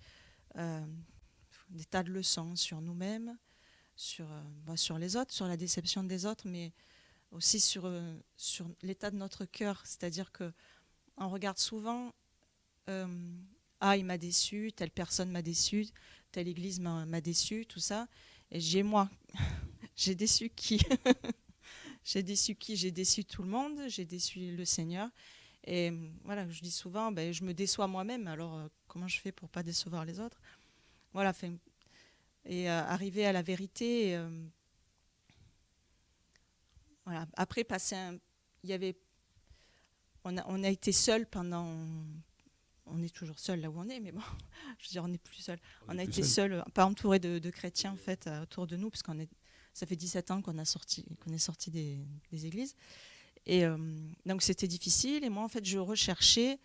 Speaker 3: des tas de leçons sur nous-mêmes, sur les autres, sur la déception des autres, mais aussi sur l'état de notre cœur. C'est-à-dire qu'on regarde souvent, il m'a déçu, telle personne m'a déçu, telle église m'a déçu, tout ça. Et j'ai déçu qui J'ai déçu qui? J'ai déçu tout le monde, j'ai déçu le Seigneur. Et voilà, je dis souvent, je me déçois moi-même, alors comment je fais pour ne pas décevoir les autres? Voilà, et arriver à la vérité. Voilà. Après, on a été seuls pendant... On est toujours seul là où on est, mais bon, je veux dire, on n'est plus seul. On a été seul, pas entouré de chrétiens en fait autour de nous, parce ça fait 17 ans qu'on est sorti des églises. Et donc c'était difficile. Et moi, en fait, je recherchais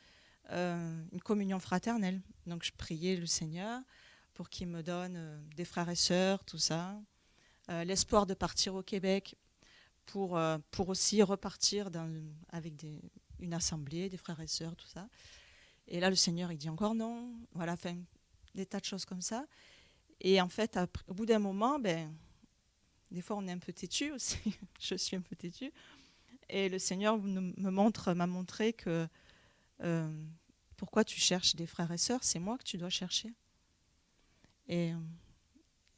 Speaker 3: une communion fraternelle. Donc je priais le Seigneur pour qu'il me donne des frères et sœurs, tout ça. L'espoir de partir au Québec pour aussi repartir avec une assemblée, des frères et sœurs, tout ça. Et là, le Seigneur, il dit encore non. Voilà, des tas de choses comme ça. Et en fait, au bout d'un moment, des fois, on est un peu têtu aussi. Je suis un peu têtu. Et le Seigneur m'a montré que pourquoi tu cherches des frères et sœurs, c'est moi que tu dois chercher. Et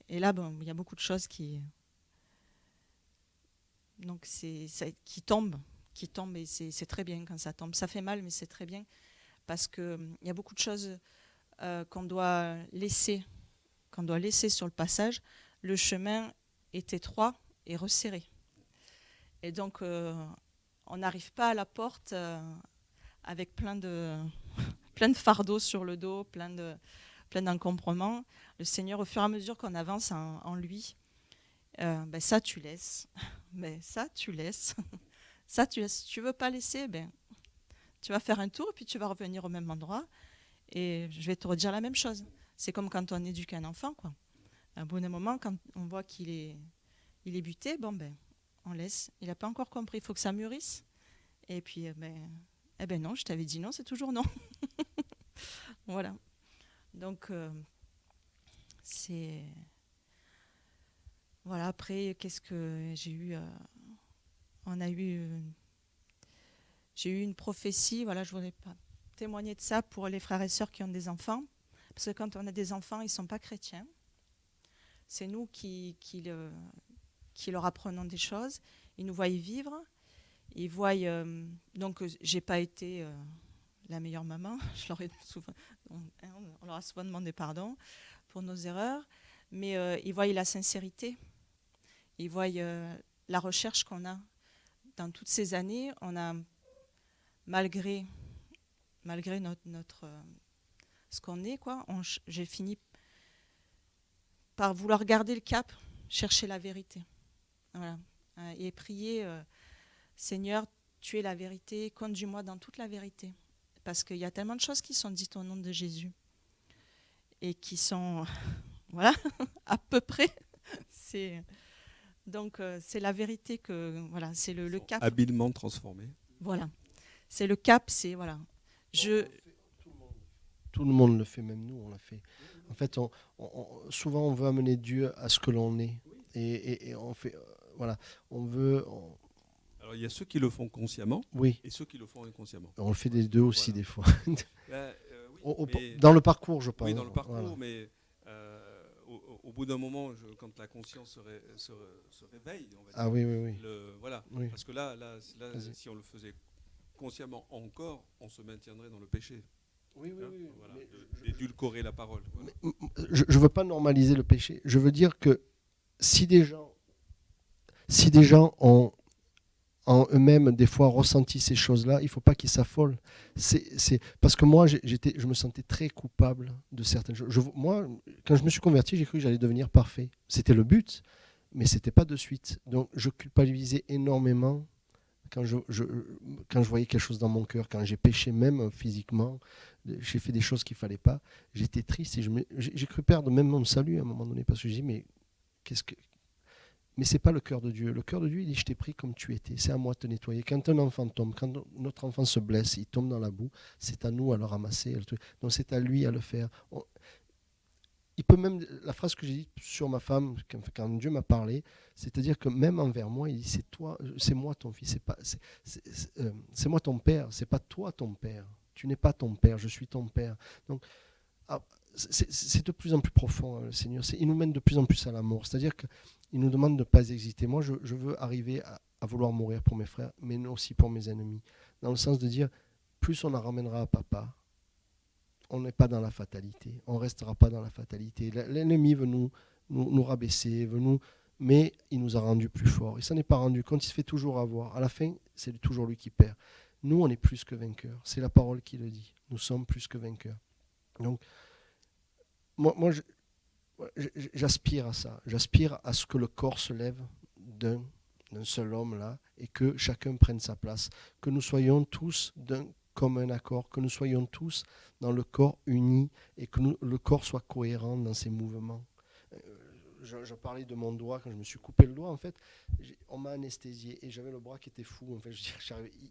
Speaker 3: là, il y a beaucoup de choses qui tombent, et c'est très bien quand ça tombe. Ça fait mal, mais c'est très bien. Parce qu'il y a beaucoup de choses qu'on doit laisser sur le passage. Le chemin est étroit et resserré. Et donc, on n'arrive pas à la porte avec plein de fardeaux sur le dos, plein d'encombrements. Le Seigneur, au fur et à mesure qu'on avance en lui, ça tu laisses. Ça tu laisses. Ça tu laisses. Si tu ne veux pas laisser, tu vas faire un tour et puis tu vas revenir au même endroit et je vais te redire la même chose. C'est comme quand on éduque un enfant, quoi. À un bon moment, quand on voit qu'il est buté, on laisse. Il n'a pas encore compris, il faut que ça mûrisse. Et puis, non, je t'avais dit non, c'est toujours non. Voilà. Donc, c'est... Voilà, après, qu'est-ce que j'ai eu J'ai eu une prophétie, voilà, je ne voudrais pas témoigner de ça pour les frères et sœurs qui ont des enfants. Parce que quand on a des enfants, ils ne sont pas chrétiens. c'est nous qui leur apprenons des choses. Ils nous voient vivre. Ils voient. Donc, j'ai pas été la meilleure maman. On leur a souvent demandé pardon pour nos erreurs. Mais ils voient la sincérité. Ils voient la recherche qu'on a. Dans toutes ces années, on a, malgré notre ce qu'on est, quoi, j'ai fini par vouloir garder le cap, chercher la vérité. Voilà. Et prier, Seigneur, tu es la vérité, conduis-moi dans toute la vérité. Parce qu'il y a tellement de choses qui sont dites au nom de Jésus et qui sont, voilà, à peu près. Donc, c'est la vérité que, voilà, c'est le cap.
Speaker 1: Habilement transformé.
Speaker 3: Voilà. C'est le cap, c'est, voilà.
Speaker 2: Tout le monde le fait, même nous, on l'a fait. En fait, souvent, on veut amener Dieu à ce que l'on est. Et on fait, voilà, on veut...
Speaker 1: Alors, il y a ceux qui le font consciemment
Speaker 2: oui.
Speaker 1: Et ceux qui le font inconsciemment.
Speaker 2: On le fait des deux aussi, des fois.
Speaker 1: Oui,
Speaker 2: dans le parcours, je parle.
Speaker 1: Oui, dans le parcours,
Speaker 2: voilà.
Speaker 1: Mais au bout d'un moment, quand la conscience se réveille, on va dire,
Speaker 2: oui.
Speaker 1: Voilà.
Speaker 2: Oui.
Speaker 1: Parce que là si on le faisait consciemment encore, on se maintiendrait dans le péché.
Speaker 2: Oui.
Speaker 1: Voilà, d'édulcorer la parole. Voilà.
Speaker 2: Je ne veux pas normaliser le péché. Je veux dire que si des gens ont en eux-mêmes des fois ressenti ces choses-là, il ne faut pas qu'ils s'affolent. C'est parce que moi, je me sentais très coupable de certaines choses. Moi, quand je me suis converti, j'ai cru que j'allais devenir parfait. C'était le but, mais ce n'était pas de suite. Donc, je culpabilisais énormément quand je voyais quelque chose dans mon cœur, quand j'ai péché même physiquement, j'ai fait des choses qu'il ne fallait pas. J'étais triste et j'ai cru perdre même mon salut à un moment donné, parce que je dis, mais c'est pas le cœur de Dieu. Le cœur de Dieu, il dit, je t'ai pris comme tu étais. C'est à moi de te nettoyer. Quand un enfant tombe, quand notre enfant se blesse, il tombe dans la boue, c'est à nous à le ramasser. Donc c'est à lui à le faire. Il peut même, la phrase que j'ai dite sur ma femme, quand Dieu m'a parlé, c'est-à-dire que même envers moi, il dit, c'est toi, c'est moi ton fils, c'est moi ton père, c'est pas toi ton père. Tu n'es pas ton père, je suis ton père. Donc, c'est de plus en plus profond, le Seigneur. Il nous mène de plus en plus à l'amour. C'est-à-dire qu'il nous demande de ne pas hésiter. Moi, je veux arriver à vouloir mourir pour mes frères, mais aussi pour mes ennemis. Dans le sens de dire, plus on la ramènera à papa, on n'est pas dans la fatalité. On ne restera pas dans la fatalité. L'ennemi veut nous rabaisser, mais il nous a rendus plus forts. Il ne s'en est pas rendu compte, il se fait toujours avoir. À la fin, c'est toujours lui qui perd. Nous, on est plus que vainqueurs. C'est la parole qui le dit. Nous sommes plus que vainqueurs. Donc, moi j'aspire à ça. J'aspire à ce que le corps se lève d'un seul homme là et que chacun prenne sa place. Que nous soyons tous d'un commun accord, que nous soyons tous dans le corps unis et que le corps soit cohérent dans ses mouvements. Je parlais de mon doigt, quand je me suis coupé le doigt, en fait, on m'a anesthésié et j'avais le bras qui était fou. En fait,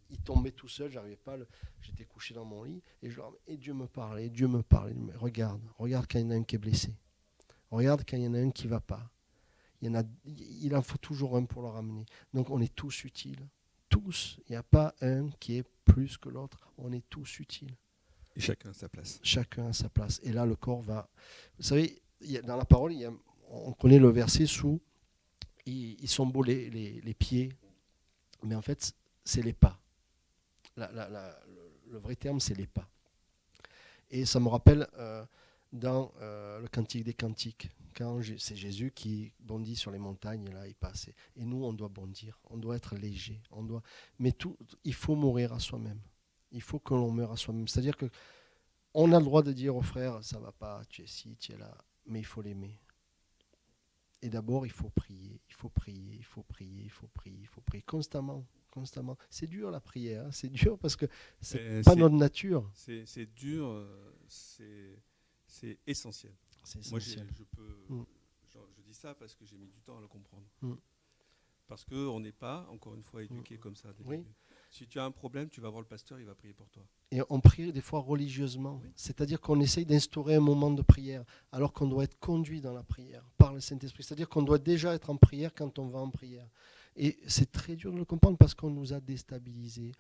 Speaker 2: il tombait tout seul, j'arrivais pas. J'étais couché dans mon lit et Dieu me parlait. Mais regarde quand il y en a un qui est blessé. Regarde quand il y en a un qui va pas. Il en faut toujours un pour le ramener. Donc on est tous utiles. Tous. Il n'y a pas un qui est plus que l'autre. On est tous utiles.
Speaker 1: Et chacun à sa place.
Speaker 2: Chacun à sa place. Et là, le corps va... Vous savez, dans la parole, on connaît le verset sous ils sont beaux les pieds, mais en fait, c'est les pas. Le vrai terme, c'est les pas. Et ça me rappelle dans le Cantique des Cantiques, quand c'est Jésus qui bondit sur les montagnes, là, il passe. Et nous, on doit bondir, on doit être léger. Mais il faut mourir à soi-même. Il faut que l'on meure à soi-même. C'est-à-dire qu'on a le droit de dire au frère, ça ne va pas, tu es ci, tu es là, mais il faut l'aimer. Et d'abord, il faut prier, constamment. C'est dur la prière, c'est dur parce que c'est pas notre nature.
Speaker 1: C'est dur, c'est essentiel.
Speaker 2: C'est
Speaker 1: Moi,
Speaker 2: essentiel.
Speaker 1: je dis ça parce que j'ai mis du temps à le comprendre. Parce qu'on n'est pas, encore une fois, éduqué comme ça.
Speaker 2: Oui.
Speaker 1: Si tu as un problème, tu vas voir le pasteur, il va prier pour toi.
Speaker 2: Et on prie des fois religieusement. Oui. C'est-à-dire qu'on essaye d'instaurer un moment de prière, alors qu'on doit être conduit dans la prière par le Saint-Esprit. C'est-à-dire qu'on doit déjà être en prière quand on va en prière. Et c'est très dur de le comprendre parce qu'on nous a déstabilisés.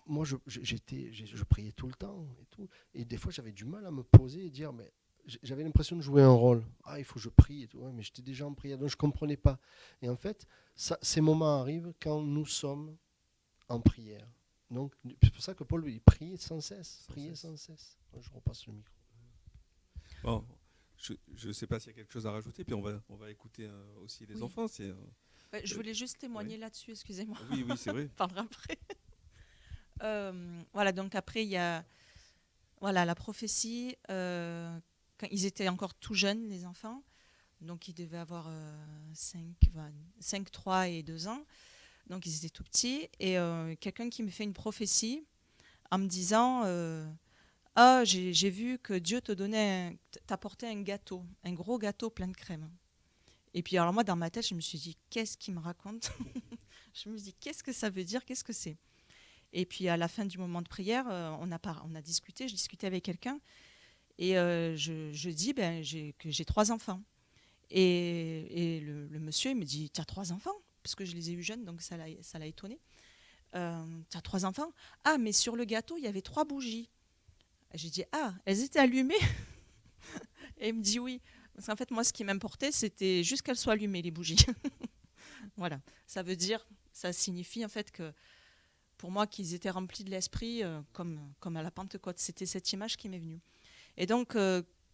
Speaker 2: Moi, je priais tout le temps et tout. Et des fois, j'avais du mal à me poser et dire, mais j'avais l'impression de jouer un rôle. Ah, il faut que je prie et tout. Ouais, mais j'étais déjà en prière, donc je ne comprenais pas. Et en fait, ces moments arrivent quand nous sommes en prière. Donc, c'est pour ça que Paul dit priez sans cesse. Priez sans cesse. Je repasse le micro.
Speaker 1: Bon, je ne sais pas s'il y a quelque chose à rajouter, puis on va écouter aussi les
Speaker 3: Oui.
Speaker 1: enfants.
Speaker 3: Je voulais juste témoigner là-dessus, excusez-moi.
Speaker 1: Oui, c'est vrai.
Speaker 3: On parlera après. Voilà, donc après, il y a la prophétie. Quand ils étaient encore tout jeunes, les enfants, donc ils devaient avoir 5, 3 et 2 ans. Donc ils étaient tout petits. Et quelqu'un qui me fait une prophétie en me disant ah, j'ai vu que Dieu t'apportait un gâteau, un gros gâteau plein de crème. Et puis alors moi, dans ma tête, je me suis dit, qu'est-ce qu'il me raconte? Je me suis dit, qu'est-ce que ça veut dire? Qu'est-ce que c'est? Et puis à la fin du moment de prière, on a discuté, je discutais avec quelqu'un, et je dis que j'ai 3 enfants. Et le monsieur il me dit, tu as 3 enfants? Parce que je les ai eus jeunes, donc ça l'a étonné. Tu as 3 enfants? Ah, mais sur le gâteau, il y avait 3 bougies. J'ai dit, ah, elles étaient allumées? Et il me dit oui. Parce qu'en fait, moi, ce qui m'importait, c'était juste qu'elles soient allumées, les bougies. Voilà. Ça signifie en fait que pour moi, qu'ils étaient remplis de l'esprit, comme à la Pentecôte. C'était cette image qui m'est venue. Et donc,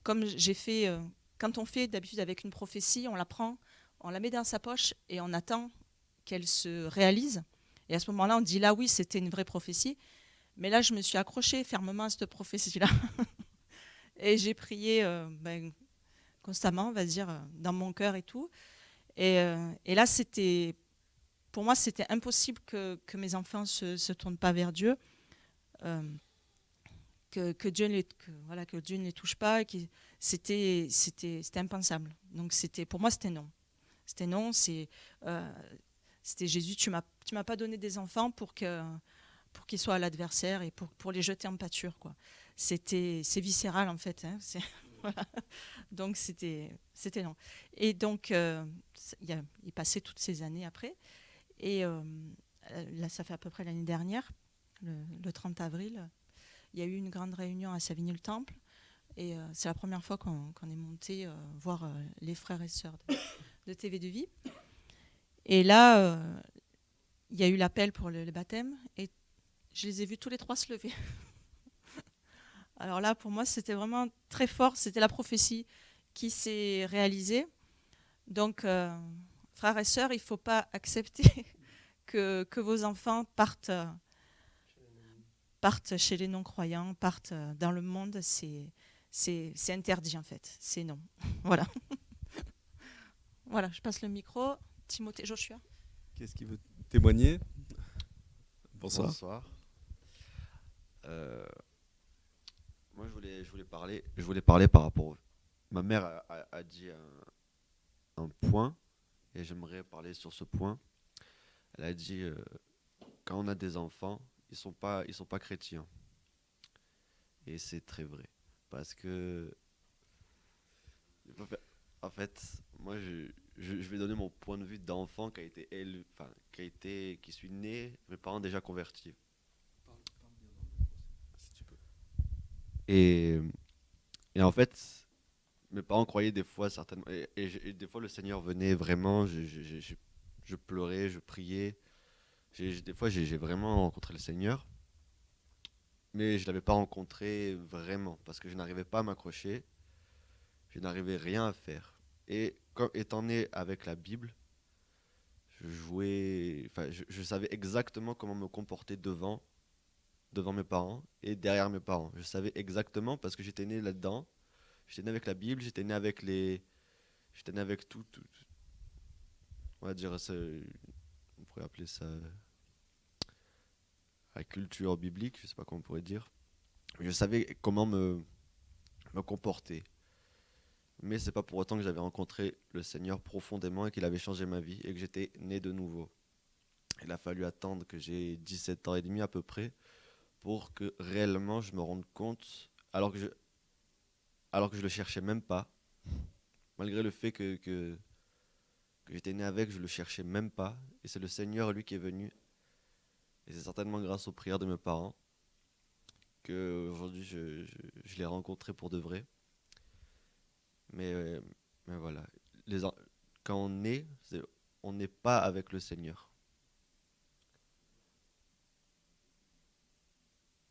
Speaker 3: comme j'ai fait, quand on fait d'habitude avec une prophétie, on la prend, on la met dans sa poche et on attend qu'elle se réalise. Et à ce moment-là, on dit là, oui, c'était une vraie prophétie. Mais là, je me suis accrochée fermement à cette prophétie-là. Et j'ai prié constamment, on va dire, dans mon cœur et tout. Et là, pour moi, c'était impossible que mes enfants ne se tournent pas vers Dieu, que Dieu ne les touche pas. C'était impensable. Donc pour moi, c'était non. C'était non. C'était Jésus, tu m'as pas donné des enfants pour qu'ils soient à l'adversaire et pour les jeter en pâture, quoi. C'est viscéral en fait. Hein, voilà. Donc c'était non. Et donc il passait toutes ces années après. Et là, ça fait à peu près l'année dernière, le 30 avril, il y a eu une grande réunion à Savigny-le-Temple. Et c'est la première fois qu'on est monté voir les frères et sœurs de TV de Vie. Et là, il y a eu l'appel pour le baptême. Et je les ai vus tous les 3 se lever. Alors là, pour moi, c'était vraiment très fort. C'était la prophétie qui s'est réalisée. Donc, frères et sœurs, il ne faut pas accepter que vos enfants partent chez les non-croyants, partent dans le monde. C'est interdit, en fait. C'est non. Voilà. Voilà, je passe le micro. Timothée, Joshua.
Speaker 1: Qu'est-ce qui veut témoigner? Bonsoir.
Speaker 4: Bonsoir. Moi, je voulais parler par rapport. Ma mère a dit un point, et j'aimerais parler sur ce point. Elle a dit quand on a des enfants, ils sont pas chrétiens. Et c'est très vrai, parce que en fait, moi, je vais donner mon point de vue d'enfant qui a été élevé, enfin, qui suis né, mes parents déjà convertis.
Speaker 1: Si tu peux.
Speaker 4: Et, et en fait, mes parents croyaient des fois certainement, et des fois le Seigneur venait vraiment, je pleurais, je priais. Des fois, j'ai vraiment rencontré le Seigneur, mais je ne l'avais pas rencontré vraiment, parce que je n'arrivais pas à m'accrocher, je n'arrivais rien à faire. Et comme étant né avec la Bible, je savais exactement comment me comporter devant mes parents et derrière mes parents. Je savais exactement parce que j'étais né là-dedans. J'étais né avec la Bible, j'étais né avec tout, on va dire, on pourrait appeler ça la culture biblique, je sais pas comment on pourrait dire. Je savais comment me comporter. Mais c'est pas pour autant que j'avais rencontré le Seigneur profondément et qu'il avait changé ma vie et que j'étais né de nouveau. Il a fallu attendre que j'ai 17 ans et demi à peu près pour que réellement je me rende compte, alors que je le cherchais même pas, malgré le fait que j'étais né avec, je le cherchais même pas, et c'est le Seigneur lui qui est venu, et c'est certainement grâce aux prières de mes parents que aujourd'hui je l'ai rencontré pour de vrai. Mais, mais voilà. Les en- Quand on n'est pas avec le Seigneur.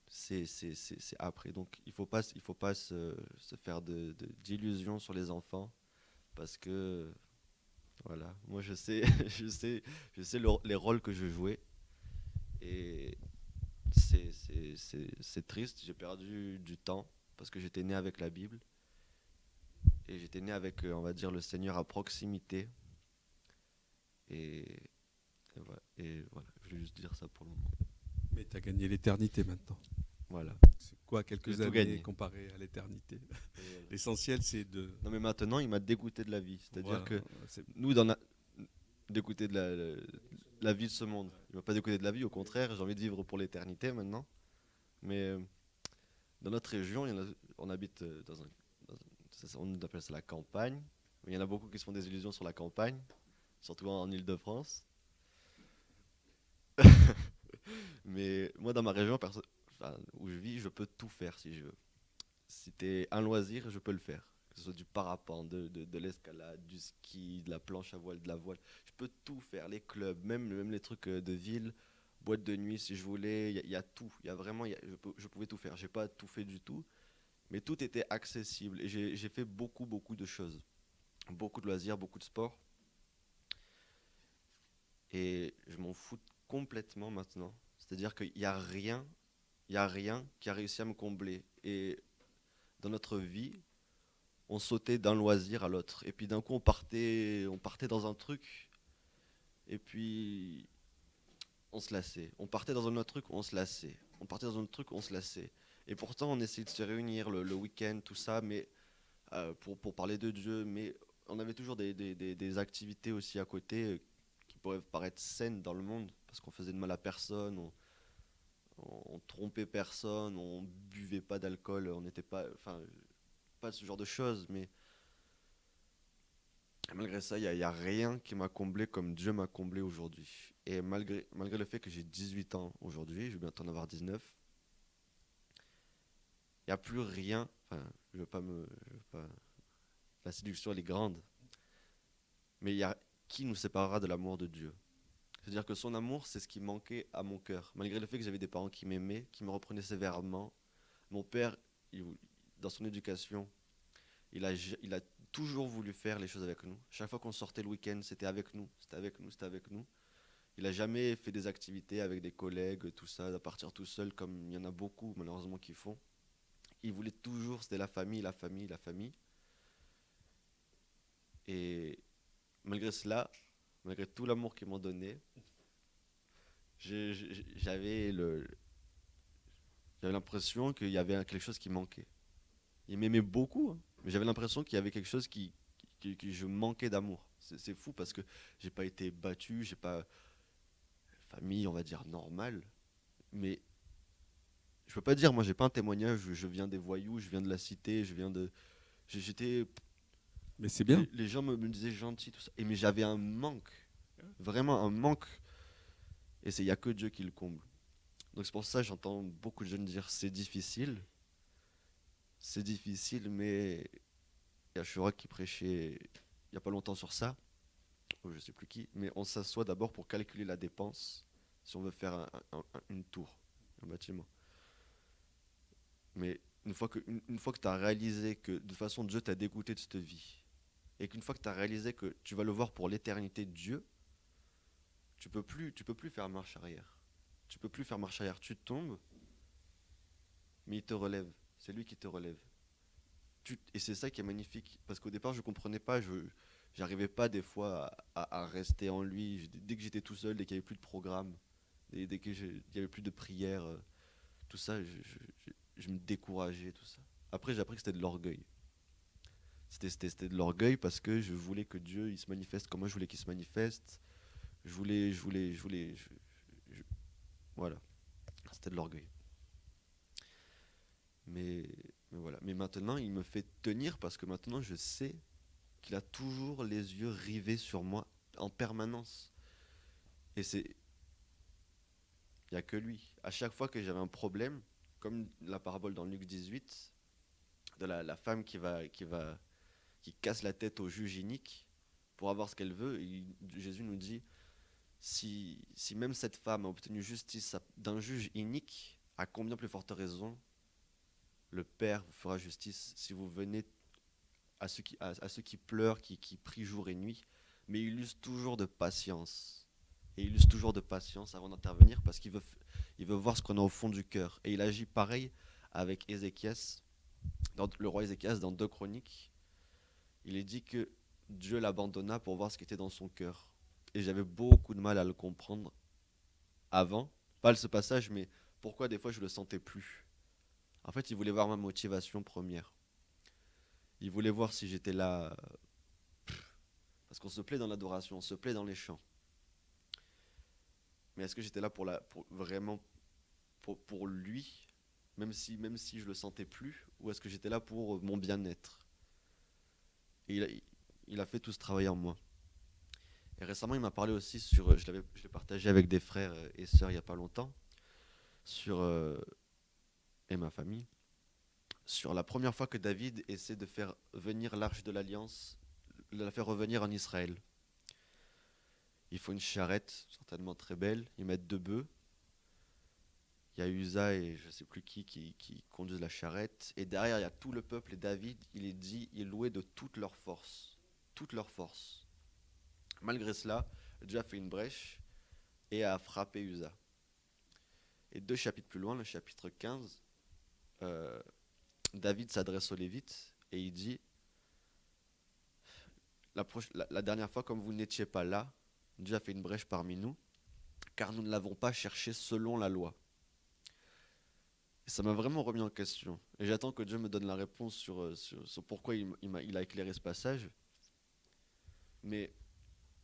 Speaker 4: C'est après. Donc il faut pas se faire d'illusions sur les enfants parce que voilà, moi je sais, je sais les rôles que je jouais et c'est triste. J'ai perdu du temps parce que j'étais né avec la Bible et j'étais né avec, on va dire, le Seigneur à proximité et, et voilà. Je voulais juste dire ça pour le moment.
Speaker 1: Mais tu as gagné l'éternité maintenant.
Speaker 4: Voilà.
Speaker 1: C'est quoi
Speaker 4: J'ai
Speaker 1: quelques
Speaker 4: tout
Speaker 1: années
Speaker 4: gagné.
Speaker 1: comparé à l'éternité?
Speaker 4: Et voilà.
Speaker 1: L'essentiel, c'est de...
Speaker 4: Non mais maintenant, il m'a dégoûté de la vie. C'est-à-dire
Speaker 1: Voilà,
Speaker 4: que
Speaker 1: c'est-
Speaker 4: nous, dans la, dégoûté de la vie de ce monde. Il m'a pas dégoûté de la vie, au contraire, j'ai envie de vivre pour l'éternité maintenant. Mais dans notre région, on habite on appelle ça la campagne. Il y en a beaucoup qui se font des illusions sur la campagne, surtout en Île-de-France. Mais moi, dans ma région, enfin, où je vis, je peux tout faire si je veux. Si t'es un loisir, je peux le faire. Que ce soit du parapente, de l'escalade, du ski, de la planche à voile, de la voile. Je peux tout faire. Les clubs, même les trucs de ville, boîte de nuit si je voulais. Il y a tout. Il y a vraiment, je pouvais tout faire. J'ai pas tout fait du tout. Mais tout était accessible. Et j'ai fait beaucoup de choses. Beaucoup de loisirs, beaucoup de sport. Et je m'en fous complètement maintenant. C'est-à-dire il y a rien qui a réussi à me combler. Et dans notre vie, on sautait d'un loisir à l'autre. Et puis d'un coup, on partait dans un truc, et puis on se lassait. On partait dans un autre truc, on se lassait. On partait dans un autre truc, on se lassait. Et pourtant, on essayait de se réunir le week-end, tout ça, mais pour parler de Dieu, mais on avait toujours des activités aussi à côté qui pourraient paraître saines dans le monde, parce qu'on faisait de mal à personne, on trompait personne, on buvait pas d'alcool, on n'était pas, enfin, pas ce genre de choses, mais malgré ça, il y a rien qui m'a comblé comme Dieu m'a comblé aujourd'hui. Et malgré le fait que j'ai 18 ans aujourd'hui, je vais bientôt en avoir 19, il n'y a plus rien. Enfin, je veux pas, la séduction, elle est grande. Mais il y a qui nous séparera de l'amour de Dieu? C'est-à-dire que son amour, c'est ce qui manquait à mon cœur. Malgré le fait que j'avais des parents qui m'aimaient, qui me reprenaient sévèrement, mon père, dans son éducation, il a toujours voulu faire les choses avec nous. Chaque fois qu'on sortait le week-end, c'était avec nous, c'était avec nous, c'était avec nous. Il a jamais fait des activités avec des collègues, tout ça, à partir tout seul, comme il y en a beaucoup malheureusement qui font. Il voulait toujours, c'était la famille, la famille, la famille. Et malgré cela, malgré tout l'amour qu'ils m'ont donné, j'avais j'avais l'impression qu'il y avait quelque chose qui manquait. Il m'aimait beaucoup, hein, mais j'avais l'impression qu'il y avait quelque chose que je manquais d'amour. C'est fou parce que j'ai pas été battu, j'ai pas famille, on va dire normale, mais je peux pas dire, moi j'ai pas un témoignage, je viens des voyous, je viens de la cité, j'étais,
Speaker 1: Mais c'est bien.
Speaker 4: les gens me disaient gentil, tout ça, mais j'avais un manque, vraiment un manque, et il y a que Dieu qui le comble. Donc c'est pour ça que j'entends beaucoup de jeunes dire c'est difficile, mais il y a Chirac qui prêchait il y a pas longtemps sur ça, ou je sais plus qui, mais on s'assoit d'abord pour calculer la dépense si on veut faire une tour, un bâtiment. Mais une fois que tu as réalisé que de toute façon Dieu t'a dégoûté de cette vie, et qu'une fois que tu as réalisé que tu vas le voir pour l'éternité de Dieu, tu peux plus faire marche arrière. Tu peux plus faire marche arrière. Tu tombes, mais il te relève. C'est lui qui te relève. Et c'est ça qui est magnifique. Parce qu'au départ, je comprenais pas. J'arrivais pas des fois à rester en lui. Dès que j'étais tout seul, dès qu'il n'y avait plus de programme, dès qu'il n'y avait plus de prière, tout ça, je me décourageais, tout ça. Après, j'ai appris que c'était de l'orgueil. C'était de l'orgueil parce que je voulais que Dieu il se manifeste comme moi je voulais qu'il se manifeste. Je- voilà. C'était de l'orgueil. Mais, mais voilà. Mais maintenant, il me fait tenir parce que maintenant, je sais qu'il a toujours les yeux rivés sur moi en permanence. Et il n'y a que lui. À chaque fois que j'avais un problème, comme la parabole dans Luc 18, de la femme qui casse la tête au juge inique pour avoir ce qu'elle veut. Et Jésus nous dit, si même cette femme a obtenu justice d'un juge inique, à combien plus forte raison le Père vous fera justice si vous venez à ceux qui pleurent, qui prient jour et nuit, mais il use toujours de patience. Et il use toujours de patience avant d'intervenir parce qu'il veut voir ce qu'on a au fond du cœur. Et il agit pareil avec Ézéchias, le roi Ézéchias dans 2 Chroniques. Il est dit que Dieu l'abandonna pour voir ce qui était dans son cœur. Et j'avais beaucoup de mal à le comprendre avant, pas ce passage, mais pourquoi des fois je le sentais plus. En fait, il voulait voir ma motivation première. Il voulait voir si j'étais là, parce qu'on se plaît dans l'adoration, on se plaît dans les chants. Mais est-ce que j'étais là vraiment pour lui, même si je le sentais plus, ou est-ce que j'étais là pour mon bien-être? Et il a fait tout ce travail en moi. Et récemment, il m'a parlé aussi je l'ai partagé avec des frères et sœurs il n'y a pas longtemps, et ma famille, sur la première fois que David essaie de faire venir l'arche de l'Alliance, de la faire revenir en Israël. Il faut une charrette, certainement très belle, ils mettent 2 bœufs. Il y a Uza et je ne sais plus qui conduisent la charrette. Et derrière, il y a tout le peuple. Et David, il louait de toute leur force. Toute leur force. Malgré cela, Dieu a fait une brèche et a frappé Uza. Et 2 chapitres plus loin, le chapitre 15, David s'adresse aux Lévites et il dit, la dernière fois, comme vous n'étiez pas là, Dieu a fait une brèche parmi nous, car nous ne l'avons pas cherché selon la loi. Et ça m'a vraiment remis en question. Et j'attends que Dieu me donne la réponse sur pourquoi il a éclairé ce passage. Mais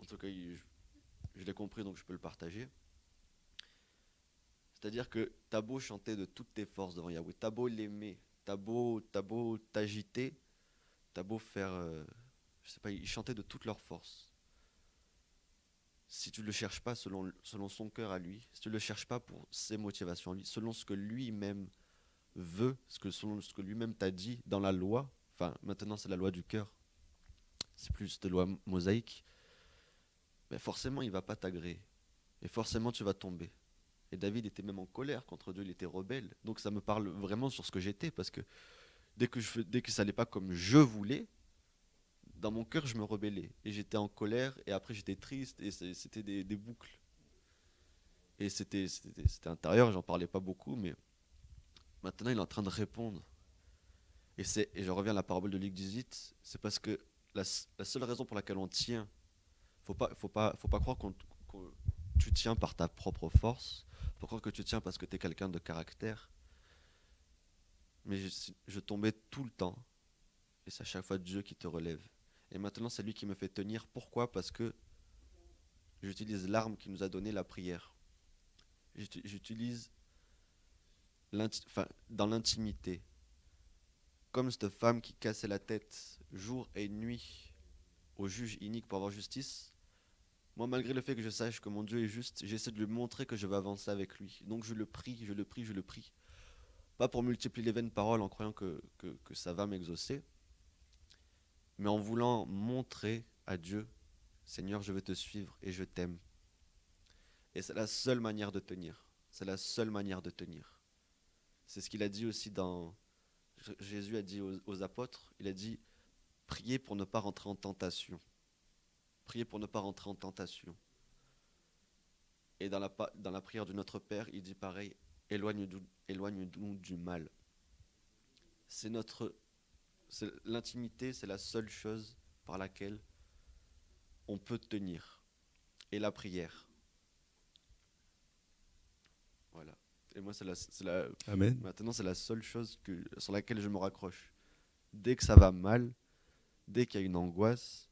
Speaker 4: en tout cas, je l'ai compris, donc je peux le partager. C'est-à-dire que t'as beau chanter de toutes tes forces devant Yahweh, t'as beau l'aimer, t'as beau t'agiter, t'as beau faire, je sais pas, ils chantaient de toutes leurs forces. Si tu ne le cherches pas selon son cœur à lui, si tu ne le cherches pas pour ses motivations à lui, selon ce que lui-même veut, selon ce que lui-même t'a dit dans la loi, enfin maintenant c'est la loi du cœur, c'est plus de loi mosaïque, mais forcément il ne va pas t'agréer. Et forcément tu vas tomber. Et David était même en colère contre Dieu, il était rebelle. Donc ça me parle vraiment sur ce que j'étais, parce que dès que ça n'allait pas comme je voulais, dans mon cœur, je me rebellais. Et j'étais en colère, et après j'étais triste, et c'était des boucles. Et c'était intérieur, j'en parlais pas beaucoup, mais maintenant il est en train de répondre. Et je reviens à la parabole de Luc 18, c'est parce que la seule raison pour laquelle on tient, faut pas croire que tu tiens par ta propre force, faut croire que tu tiens parce que tu es quelqu'un de caractère. Mais je tombais tout le temps, et c'est à chaque fois Dieu qui te relève. Et maintenant, c'est lui qui me fait tenir. Pourquoi? Parce que j'utilise l'arme qu'il nous a donnée, la prière. J'utilise dans l'intimité. Comme cette femme qui cassait la tête jour et nuit au juge inique pour avoir justice. Moi, malgré le fait que je sache que mon Dieu est juste, j'essaie de lui montrer que je vais avancer avec lui. Donc je le prie, je le prie, je le prie. Pas pour multiplier les vaines paroles en croyant que ça va m'exaucer, mais en voulant montrer à Dieu, Seigneur, je veux te suivre et je t'aime. Et c'est la seule manière de tenir. C'est la seule manière de tenir. C'est ce qu'il a dit aussi Jésus a dit aux apôtres, il a dit, priez pour ne pas rentrer en tentation. Priez pour ne pas rentrer en tentation. Et dans la prière de notre Père, il dit pareil, éloigne-nous du mal. L'intimité, c'est la seule chose par laquelle on peut tenir. Et la prière. Voilà. Et moi,
Speaker 1: Amen.
Speaker 4: maintenant, c'est la seule chose sur laquelle je me raccroche. Dès que ça va mal, dès qu'il y a une angoisse,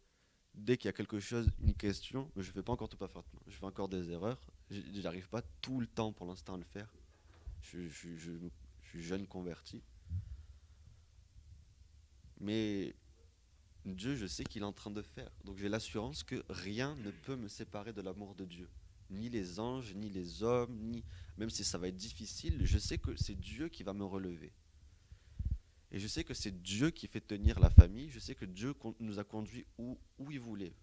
Speaker 4: dès qu'il y a quelque chose, une question, mais je ne fais pas encore tout parfaitement. Je fais encore des erreurs. Je n'arrive pas tout le temps pour l'instant à le faire. Je suis jeune converti. Mais Dieu, je sais qu'il est en train de faire. Donc j'ai l'assurance que rien ne peut me séparer de l'amour de Dieu. Ni les anges, ni les hommes, même si ça va être difficile, je sais que c'est Dieu qui va me relever. Et je sais que c'est Dieu qui fait tenir la famille. Je sais que Dieu nous a conduits où il voulait.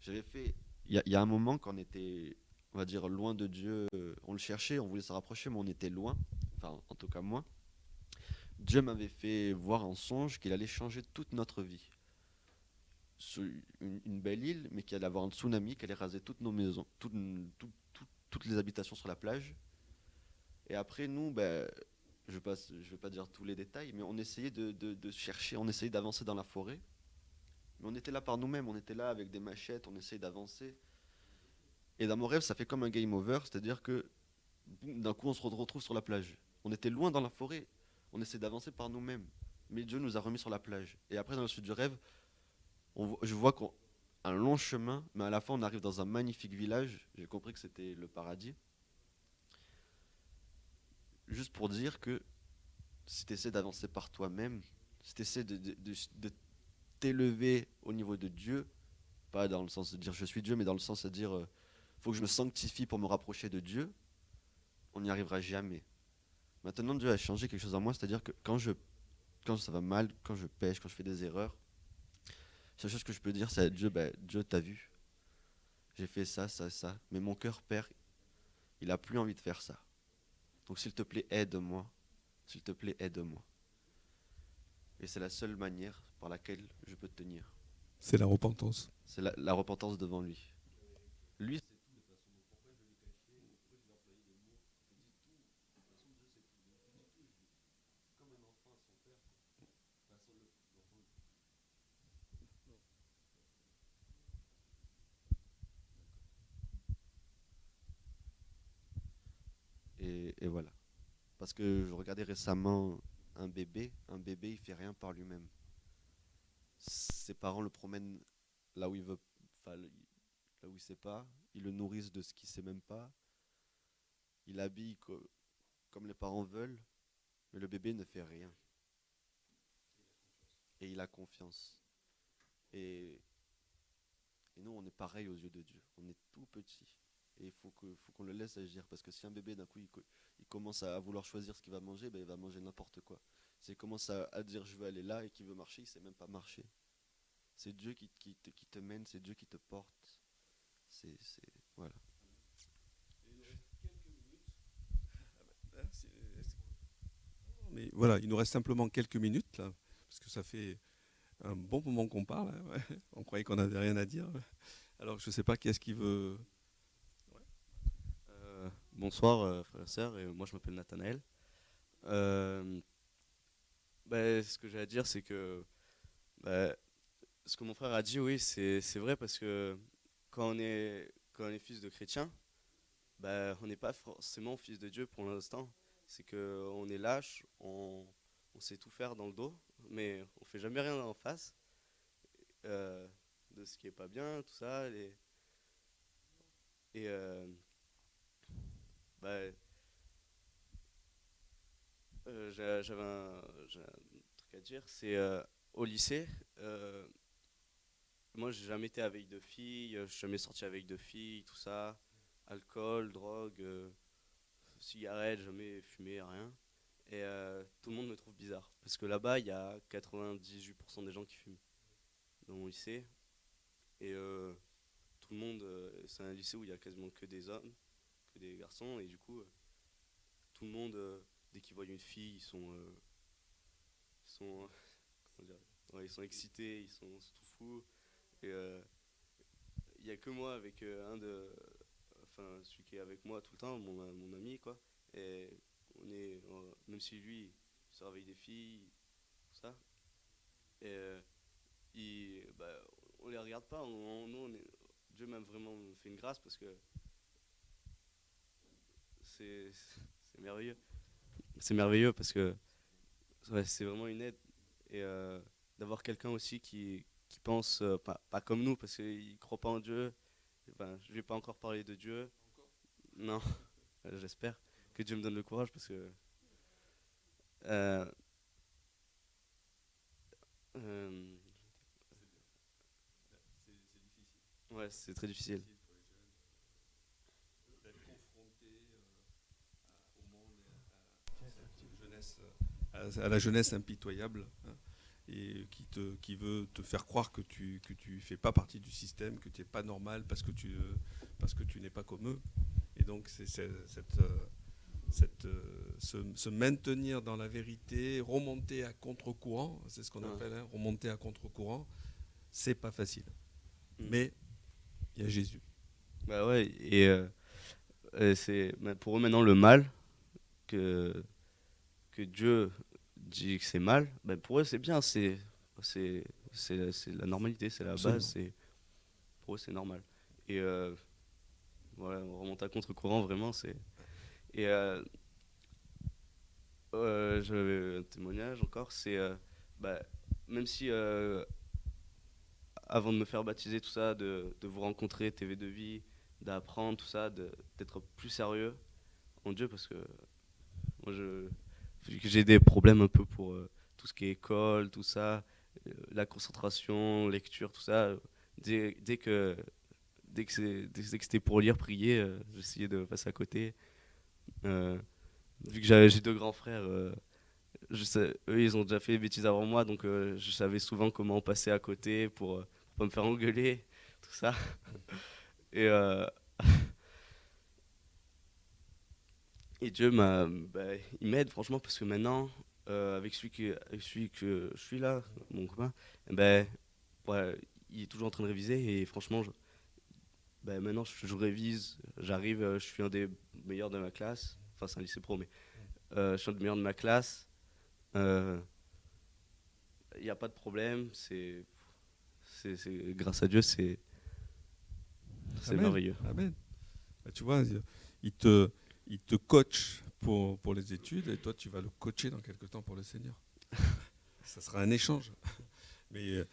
Speaker 4: J'avais fait. Il y a un moment quand on était, on va dire, loin de Dieu, on le cherchait, on voulait se rapprocher, mais on était loin. Enfin, en tout cas, moi. Dieu m'avait fait voir en songe qu'il allait changer toute notre vie. Sur une belle île, mais qu'il allait avoir un tsunami, qui allait raser toutes nos maisons, toutes les habitations sur la plage. Et après, nous, ben, je ne vais pas dire tous les détails, mais on essayait de chercher, on essayait d'avancer dans la forêt. Mais on était là par nous-mêmes, on était là avec des machettes, on essayait d'avancer. Et dans mon rêve, ça fait comme un game over, c'est-à-dire que boum, d'un coup, on se retrouve sur la plage. On était loin dans la forêt, on essayait d'avancer par nous-mêmes. Mais Dieu nous a remis sur la plage. Et après, dans le sud du rêve, je vois un long chemin, mais à la fin, on arrive dans un magnifique village. J'ai compris que c'était le paradis. Juste pour dire que si tu essaies d'avancer par toi-même, si tu essaies de t'élever au niveau de Dieu, pas dans le sens de dire je suis Dieu, mais dans le sens de dire faut que je me sanctifie pour me rapprocher de Dieu, on n'y arrivera jamais. Maintenant, Dieu a changé quelque chose en moi, c'est-à-dire que quand ça va mal, quand je pêche, quand je fais des erreurs, la seule chose que je peux dire, c'est à Dieu, bah, Dieu t'a vu, j'ai fait ça, ça, ça, mais mon cœur, Père, il a plus envie de faire ça. Donc s'il te plaît, aide-moi, s'il te plaît, aide-moi. Et c'est la seule manière par laquelle je peux te tenir.
Speaker 1: C'est la repentance.
Speaker 4: C'est la repentance devant lui. Lui, c'est tout de façon. Donc pourquoi je vais le cacher? Pourquoi je vais employer des mots? Je dis tout. De toute façon, Dieu c'est tout. Donc je dis tout. Comme un enfant à son père. Enfin, et voilà. Parce que je regardais récemment un bébé il fait rien par lui-même. Ses parents le promènent là où il veut, enfin, là où il sait pas, ils le nourrissent de ce qu'il sait même pas, il l'habille comme les parents veulent, mais le bébé ne fait rien. Et il a confiance. Et, et nous, on est pareil aux yeux de Dieu. On est tout petit. Et il faut qu'on le laisse agir. Parce que si un bébé, d'un coup, il commence à vouloir choisir ce qu'il va manger, ben, il va manger n'importe quoi. S'il commence à dire je veux aller là et qu'il veut marcher, il ne sait même pas marcher. C'est Dieu qui te mène, c'est Dieu qui te porte. Voilà.
Speaker 1: Mais voilà, il nous reste simplement quelques minutes là, parce que ça fait un bon moment qu'on parle. Hein, ouais. On croyait qu'on n'avait rien à dire. Alors je ne sais pas qui est-ce qui veut.
Speaker 5: Bonsoir frères et sœurs, et moi je m'appelle Nathanaël. Ce que j'ai à dire, c'est que bah, ce que mon frère a dit, oui, c'est vrai, parce que quand on est fils de chrétien, bah, on n'est pas forcément fils de Dieu pour l'instant. C'est qu'on est lâche, on sait tout faire dans le dos, mais on fait jamais rien en face euh, de ce qui est pas bien, tout ça. Et bah, j'ai un truc à dire, c'est au lycée, moi j'ai jamais été avec de filles, je suis jamais sorti avec de filles, tout ça, alcool, drogue, cigarettes, jamais fumé, rien. Et tout le monde me trouve bizarre, parce que là-bas il y a 98% des gens qui fument dans mon lycée, et tout le monde, c'est un lycée où il y a quasiment que des hommes, que des garçons, et du coup tout le monde, dès qu'ils voient une fille, ils sont comment dire, ouais, ils sont excités, c'est tout fou. Et il n'y a que moi avec celui qui est avec moi tout le temps, mon ami, quoi. Et même si lui, il sort avec des filles, tout ça, et on les regarde pas. Dieu m'a vraiment fait une grâce, parce que c'est merveilleux. C'est merveilleux parce que ouais, c'est vraiment une aide. Et d'avoir quelqu'un aussi qui pense pas comme nous, parce qu'il ne croit pas en Dieu. Enfin, je ne vais pas encore parler de Dieu. Non, j'espère que Dieu me donne le courage, parce que euh, euh, ouais, c'est très difficile.
Speaker 1: D'être confronté au monde, à cette jeunesse à la jeunesse impitoyable, hein, et qui veut te faire croire que tu fais pas partie du système, que tu n'es pas normal parce que tu n'es pas comme eux. Et donc se maintenir dans la vérité, remonter à contre-courant, c'est ce qu'on appelle, hein, remonter à contre-courant, c'est pas facile. Mais il y a Jésus.
Speaker 5: Bah ouais, et c'est pour eux maintenant le mal que Dieu dit que c'est mal, ben pour eux c'est bien, c'est la normalité, c'est la
Speaker 1: Absolument.
Speaker 5: base, pour eux c'est normal. Et voilà, on remonte à contre-courant vraiment, et j'avais un témoignage encore, c'est bah, même si avant de me faire baptiser, tout ça, de vous rencontrer, TV de vie, d'apprendre tout ça, d'être plus sérieux en Dieu, parce que moi, vu que j'ai des problèmes un peu pour tout ce qui est école, tout ça, la concentration, lecture, tout ça, dès que c'était pour lire, prier, j'essayais de passer à côté. Vu que j'ai deux grands frères, eux ils ont déjà fait des bêtises avant moi, donc je savais souvent comment passer à côté pour pas me faire engueuler, tout ça. Et, et Dieu il m'aide franchement parce que maintenant, avec celui que je suis là, mon copain, ouais, il est toujours en train de réviser et franchement, maintenant je révise, j'arrive, je suis un des meilleurs de ma classe, enfin c'est un lycée pro, mais je suis un des meilleurs de ma classe. Il n'y a pas de problème, grâce à Dieu, c'est
Speaker 1: Amen.
Speaker 5: merveilleux.
Speaker 1: Amen. Bah, tu vois, il te coach pour les études et toi, tu vas le coacher dans quelque temps pour le Seigneur. Ça sera un échange. Mais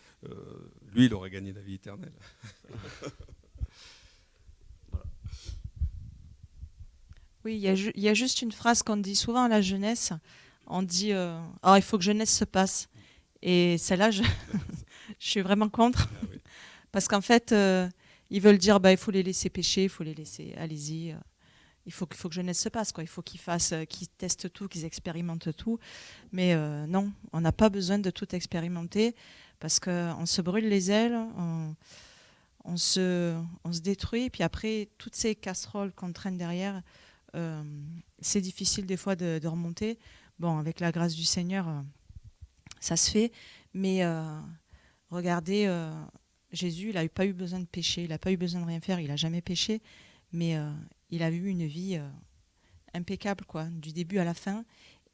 Speaker 1: lui, il aurait gagné la vie éternelle.
Speaker 3: Oui, il y a juste une phrase qu'on dit souvent à la jeunesse. On dit il faut que jeunesse se passe. Et celle-là, je suis vraiment contre.
Speaker 1: Ah oui.
Speaker 3: Parce qu'en fait, ils veulent dire il faut les laisser pécher, il faut les laisser, allez-y. Il faut que jeunesse se passe, quoi. Il faut qu'ils fassent, qu'ils testent tout, qu'ils expérimentent tout. Mais non, on n'a pas besoin de tout expérimenter parce qu'on se brûle les ailes, on se détruit. Et puis après, toutes ces casseroles qu'on traîne derrière, c'est difficile des fois de remonter. Bon, avec la grâce du Seigneur, ça se fait. Mais regardez, Jésus, il n'a pas eu besoin de pécher, il n'a pas eu besoin de rien faire, il n'a jamais péché. Mais il a eu une vie impeccable, quoi, du début à la fin.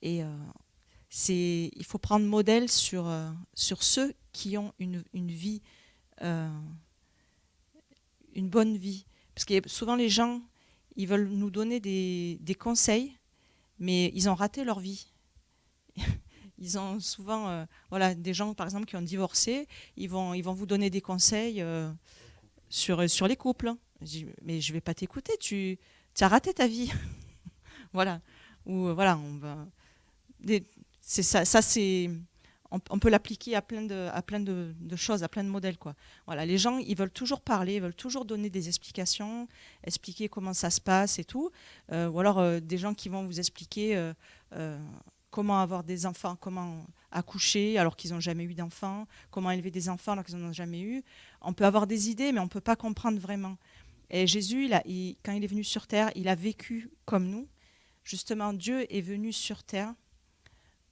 Speaker 3: Et il faut prendre modèle sur ceux qui ont une vie, une bonne vie. Parce que souvent les gens, ils veulent nous donner des conseils, mais ils ont raté leur vie. Ils ont souvent, des gens par exemple qui ont divorcé, ils vont vous donner des conseils sur les couples. Je dis, mais je vais pas t'écouter, tu as raté ta vie. Voilà. Ou c'est ça c'est on peut l'appliquer à plein de choses, à plein de modèles, quoi. Voilà, les gens, ils veulent toujours parler, ils veulent toujours donner des explications, expliquer comment ça se passe et tout. Ou alors des gens qui vont vous expliquer comment avoir des enfants, comment accoucher alors qu'ils n'ont jamais eu d'enfants, comment élever des enfants alors qu'ils n'en ont jamais eu. On peut avoir des idées, mais on ne peut pas comprendre vraiment. Et Jésus, quand il est venu sur terre, il a vécu comme nous. Justement, Dieu est venu sur terre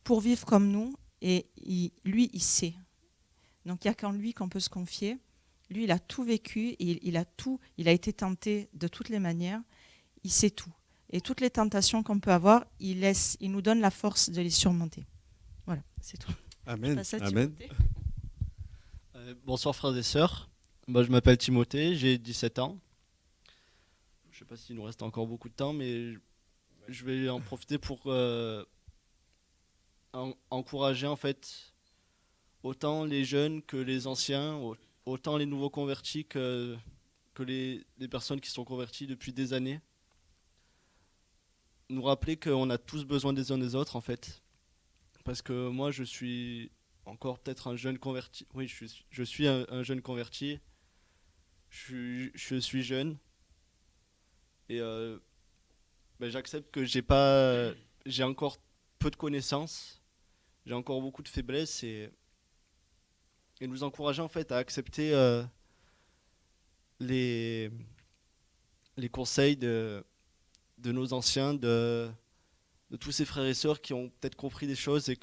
Speaker 3: pour vivre comme nous, et lui, il sait. Donc il n'y a qu'en lui qu'on peut se confier. Lui, il a tout vécu, et il a été tenté de toutes les manières. Il sait tout. Et toutes les tentations qu'on peut avoir, il nous donne la force de les surmonter. Voilà, c'est tout.
Speaker 1: Amen. Amen.
Speaker 2: Bonsoir frères et sœurs. Je m'appelle Timothée, j'ai 17 ans. Je ne sais pas s'il nous reste encore beaucoup de temps, mais je vais en profiter pour encourager en fait autant les jeunes que les anciens, autant les nouveaux convertis que les personnes qui sont converties depuis des années. Nous rappeler qu'on a tous besoin des uns des autres en fait. Parce que moi je suis encore peut-être un jeune converti. Oui, je suis un jeune converti. Je suis jeune. Et j'accepte que j'ai encore peu de connaissances.
Speaker 6: j'ai encore beaucoup de faiblesses et nous encourager en fait à accepter les, les conseils de nos anciens, de tous ces frères et sœurs qui ont peut-être compris des choses et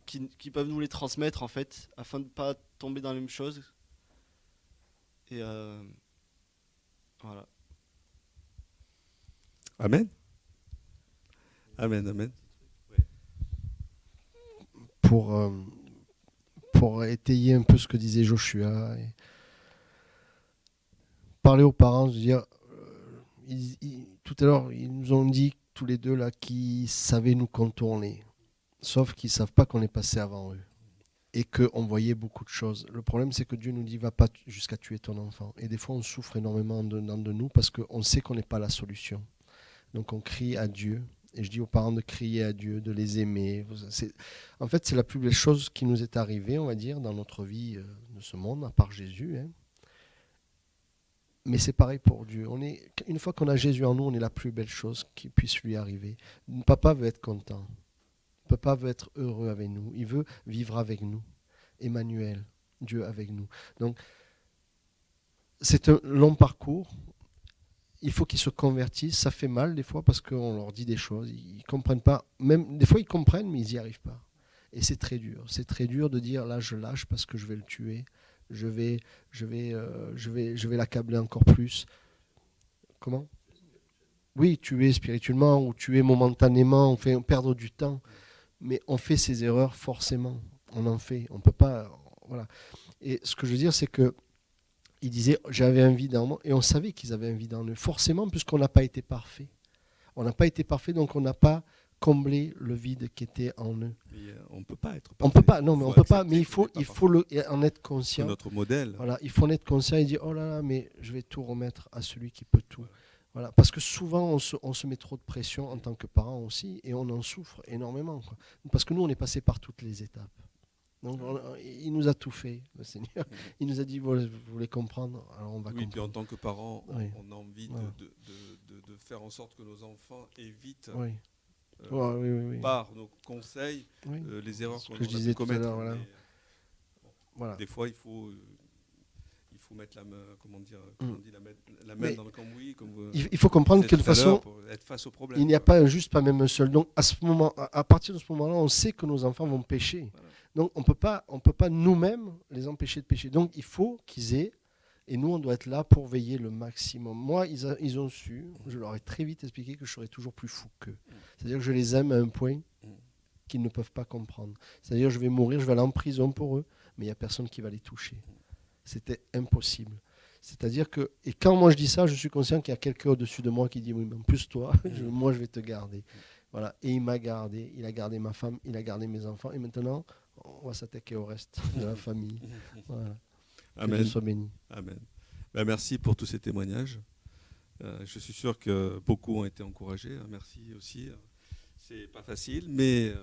Speaker 6: qui peuvent nous les transmettre en fait, afin de ne pas tomber dans les mêmes choses. Et voilà.
Speaker 1: Amen. Amen, amen.
Speaker 2: Pour étayer un peu ce que disait Joshua, et parler aux parents, de dire, tout à l'heure, ils nous ont dit tous les deux là qu'ils savaient nous contourner, sauf qu'ils ne savent pas qu'on est passé avant eux et qu'on voyait beaucoup de choses. Le problème, c'est que Dieu nous dit, va pas jusqu'à tuer ton enfant. Et des fois, on souffre énormément de nous parce qu'on sait qu'on n'est pas la solution. Donc on crie à Dieu. Et je dis aux parents de crier à Dieu, de les aimer. En fait, c'est la plus belle chose qui nous est arrivée, on va dire, dans notre vie de ce monde, à part Jésus. Hein. Mais c'est pareil pour Dieu. Une fois qu'on a Jésus en nous, on est la plus belle chose qui puisse lui arriver. Papa veut être content. Papa veut être heureux avec nous. Il veut vivre avec nous. Emmanuel, Dieu avec nous. Donc, c'est un long parcours. Il faut qu'ils se convertissent. Ça fait mal des fois parce qu'on leur dit des choses. Ils ne comprennent pas. Même, des fois, ils comprennent, mais ils n'y arrivent pas. Et c'est très dur. C'est très dur de dire, là, je lâche parce que je vais le tuer. Je vais l'accabler encore plus. Comment ? Oui, tuer spirituellement ou tuer momentanément, on fait perdre du temps. Mais on fait ces erreurs forcément. On en fait. On ne peut pas... Voilà. Et ce que je veux dire, c'est que il disait, j'avais un vide en moi, et on savait qu'ils avaient un vide en eux, forcément, puisqu'on n'a pas été parfait. On n'a pas été parfait, donc on n'a pas comblé le vide qui était en eux.
Speaker 1: Mais on ne peut pas être parfait.
Speaker 2: On peut pas, non, mais on peut pas, mais il faut en être
Speaker 1: C'est
Speaker 2: conscient.
Speaker 1: notre modèle.
Speaker 2: Voilà, il faut en être conscient et dire, oh là là, mais je vais tout remettre à celui qui peut tout. Voilà, parce que souvent, on se met trop de pression en tant que parent aussi, et on en souffre énormément. Quoi. Parce que nous, on est passé par toutes les étapes. Donc, il nous a tout fait, le Seigneur. Il nous a dit, vous voulez comprendre, alors on va
Speaker 1: Oui,
Speaker 2: comprendre.
Speaker 1: puis en tant que parent,
Speaker 2: Oui.
Speaker 1: on a envie
Speaker 2: Voilà.
Speaker 1: de faire en sorte que nos enfants évitent
Speaker 2: Oui.
Speaker 1: euh,
Speaker 2: Oui.
Speaker 1: par nos conseils
Speaker 2: Oui.
Speaker 1: les erreurs
Speaker 2: Ce
Speaker 1: qu'on
Speaker 2: que je
Speaker 1: a pu
Speaker 2: disais tout à
Speaker 1: commettre.
Speaker 2: l'heure, voilà.
Speaker 1: Mais,
Speaker 2: Voilà.
Speaker 1: des fois, il faut mettre la main, comment dire,
Speaker 2: Mm.
Speaker 1: on dit, la main
Speaker 2: Mais
Speaker 1: dans le cambouis. Comme vous,
Speaker 2: Il faut comprendre que de toute façon,
Speaker 1: pour être face au problème.
Speaker 2: il n'y a pas juste pas même un seul. Donc à partir de ce moment-là, on sait que nos enfants vont pécher.
Speaker 1: Voilà.
Speaker 2: Donc on peut pas nous-mêmes les empêcher de pécher. Donc il faut qu'ils aient, et nous on doit être là pour veiller le maximum. Moi, ils ont su, je leur ai très vite expliqué que je serais toujours plus fou qu'eux. C'est-à-dire que je les aime à un point qu'ils ne peuvent pas comprendre. C'est-à-dire que je vais mourir, je vais aller en prison pour eux, mais il n'y a personne qui va les toucher. C'était impossible. C'est-à-dire que, et quand moi je dis ça, je suis conscient qu'il y a quelqu'un au-dessus de moi qui dit, oui, mais en plus toi, moi je vais te garder. Voilà. Et il m'a gardé, il a gardé ma femme, il a gardé mes enfants, et maintenant, on va s'attaquer au reste de la famille. Voilà. Que
Speaker 1: Amen.
Speaker 2: Dieu soit béni.
Speaker 1: Amen. Ben, merci pour tous ces témoignages. Je suis sûr que beaucoup ont été encouragés. Merci aussi. C'est pas facile, mais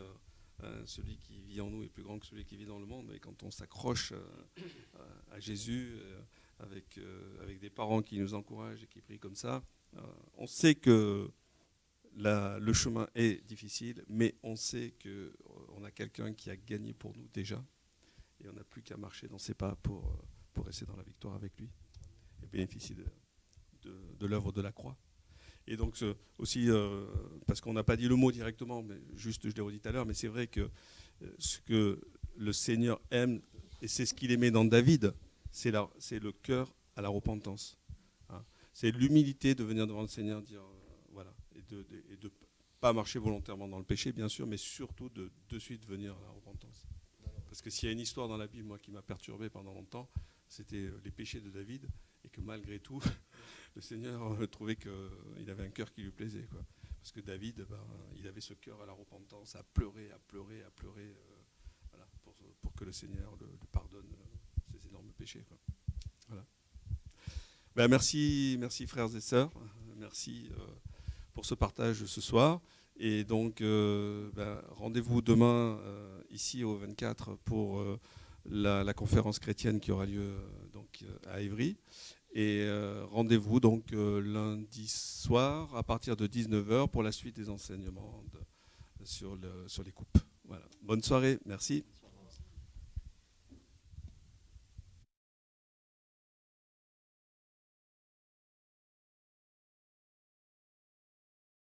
Speaker 1: celui qui vit en nous est plus grand que celui qui vit dans le monde. Et quand on s'accroche à Jésus, avec des parents qui nous encouragent et qui prient comme ça, on sait que le chemin est difficile, mais on sait qu'on a quelqu'un qui a gagné pour nous déjà. Et on n'a plus qu'à marcher dans ses pas pour rester dans la victoire avec lui et bénéficier de l'œuvre de la croix. Et donc aussi, parce qu'on n'a pas dit le mot directement, mais juste je l'ai redit tout à l'heure, mais c'est vrai que ce que le Seigneur aime, et c'est ce qu'il aimait dans David, c'est le cœur à la repentance. Hein. C'est l'humilité de venir devant le Seigneur, dire voilà, et de pas marcher volontairement dans le péché, bien sûr, mais surtout de suite venir à la repentance. Parce que s'il y a une histoire dans la Bible, moi, qui m'a perturbé pendant longtemps, c'était les péchés de David, et que malgré tout, le Seigneur trouvait qu'il avait un cœur qui lui plaisait, quoi. Parce que David, il avait ce cœur à la repentance, à pleurer, voilà, pour que le Seigneur le pardonne ses énormes péchés, quoi. Voilà. Ben, merci frères et sœurs, merci pour ce partage ce soir. Et donc, rendez-vous demain ici au 24 pour la conférence chrétienne qui aura lieu à Évry. Et rendez-vous donc lundi soir à partir de 19h pour la suite des enseignements sur les coupes. Voilà. Bonne soirée, merci.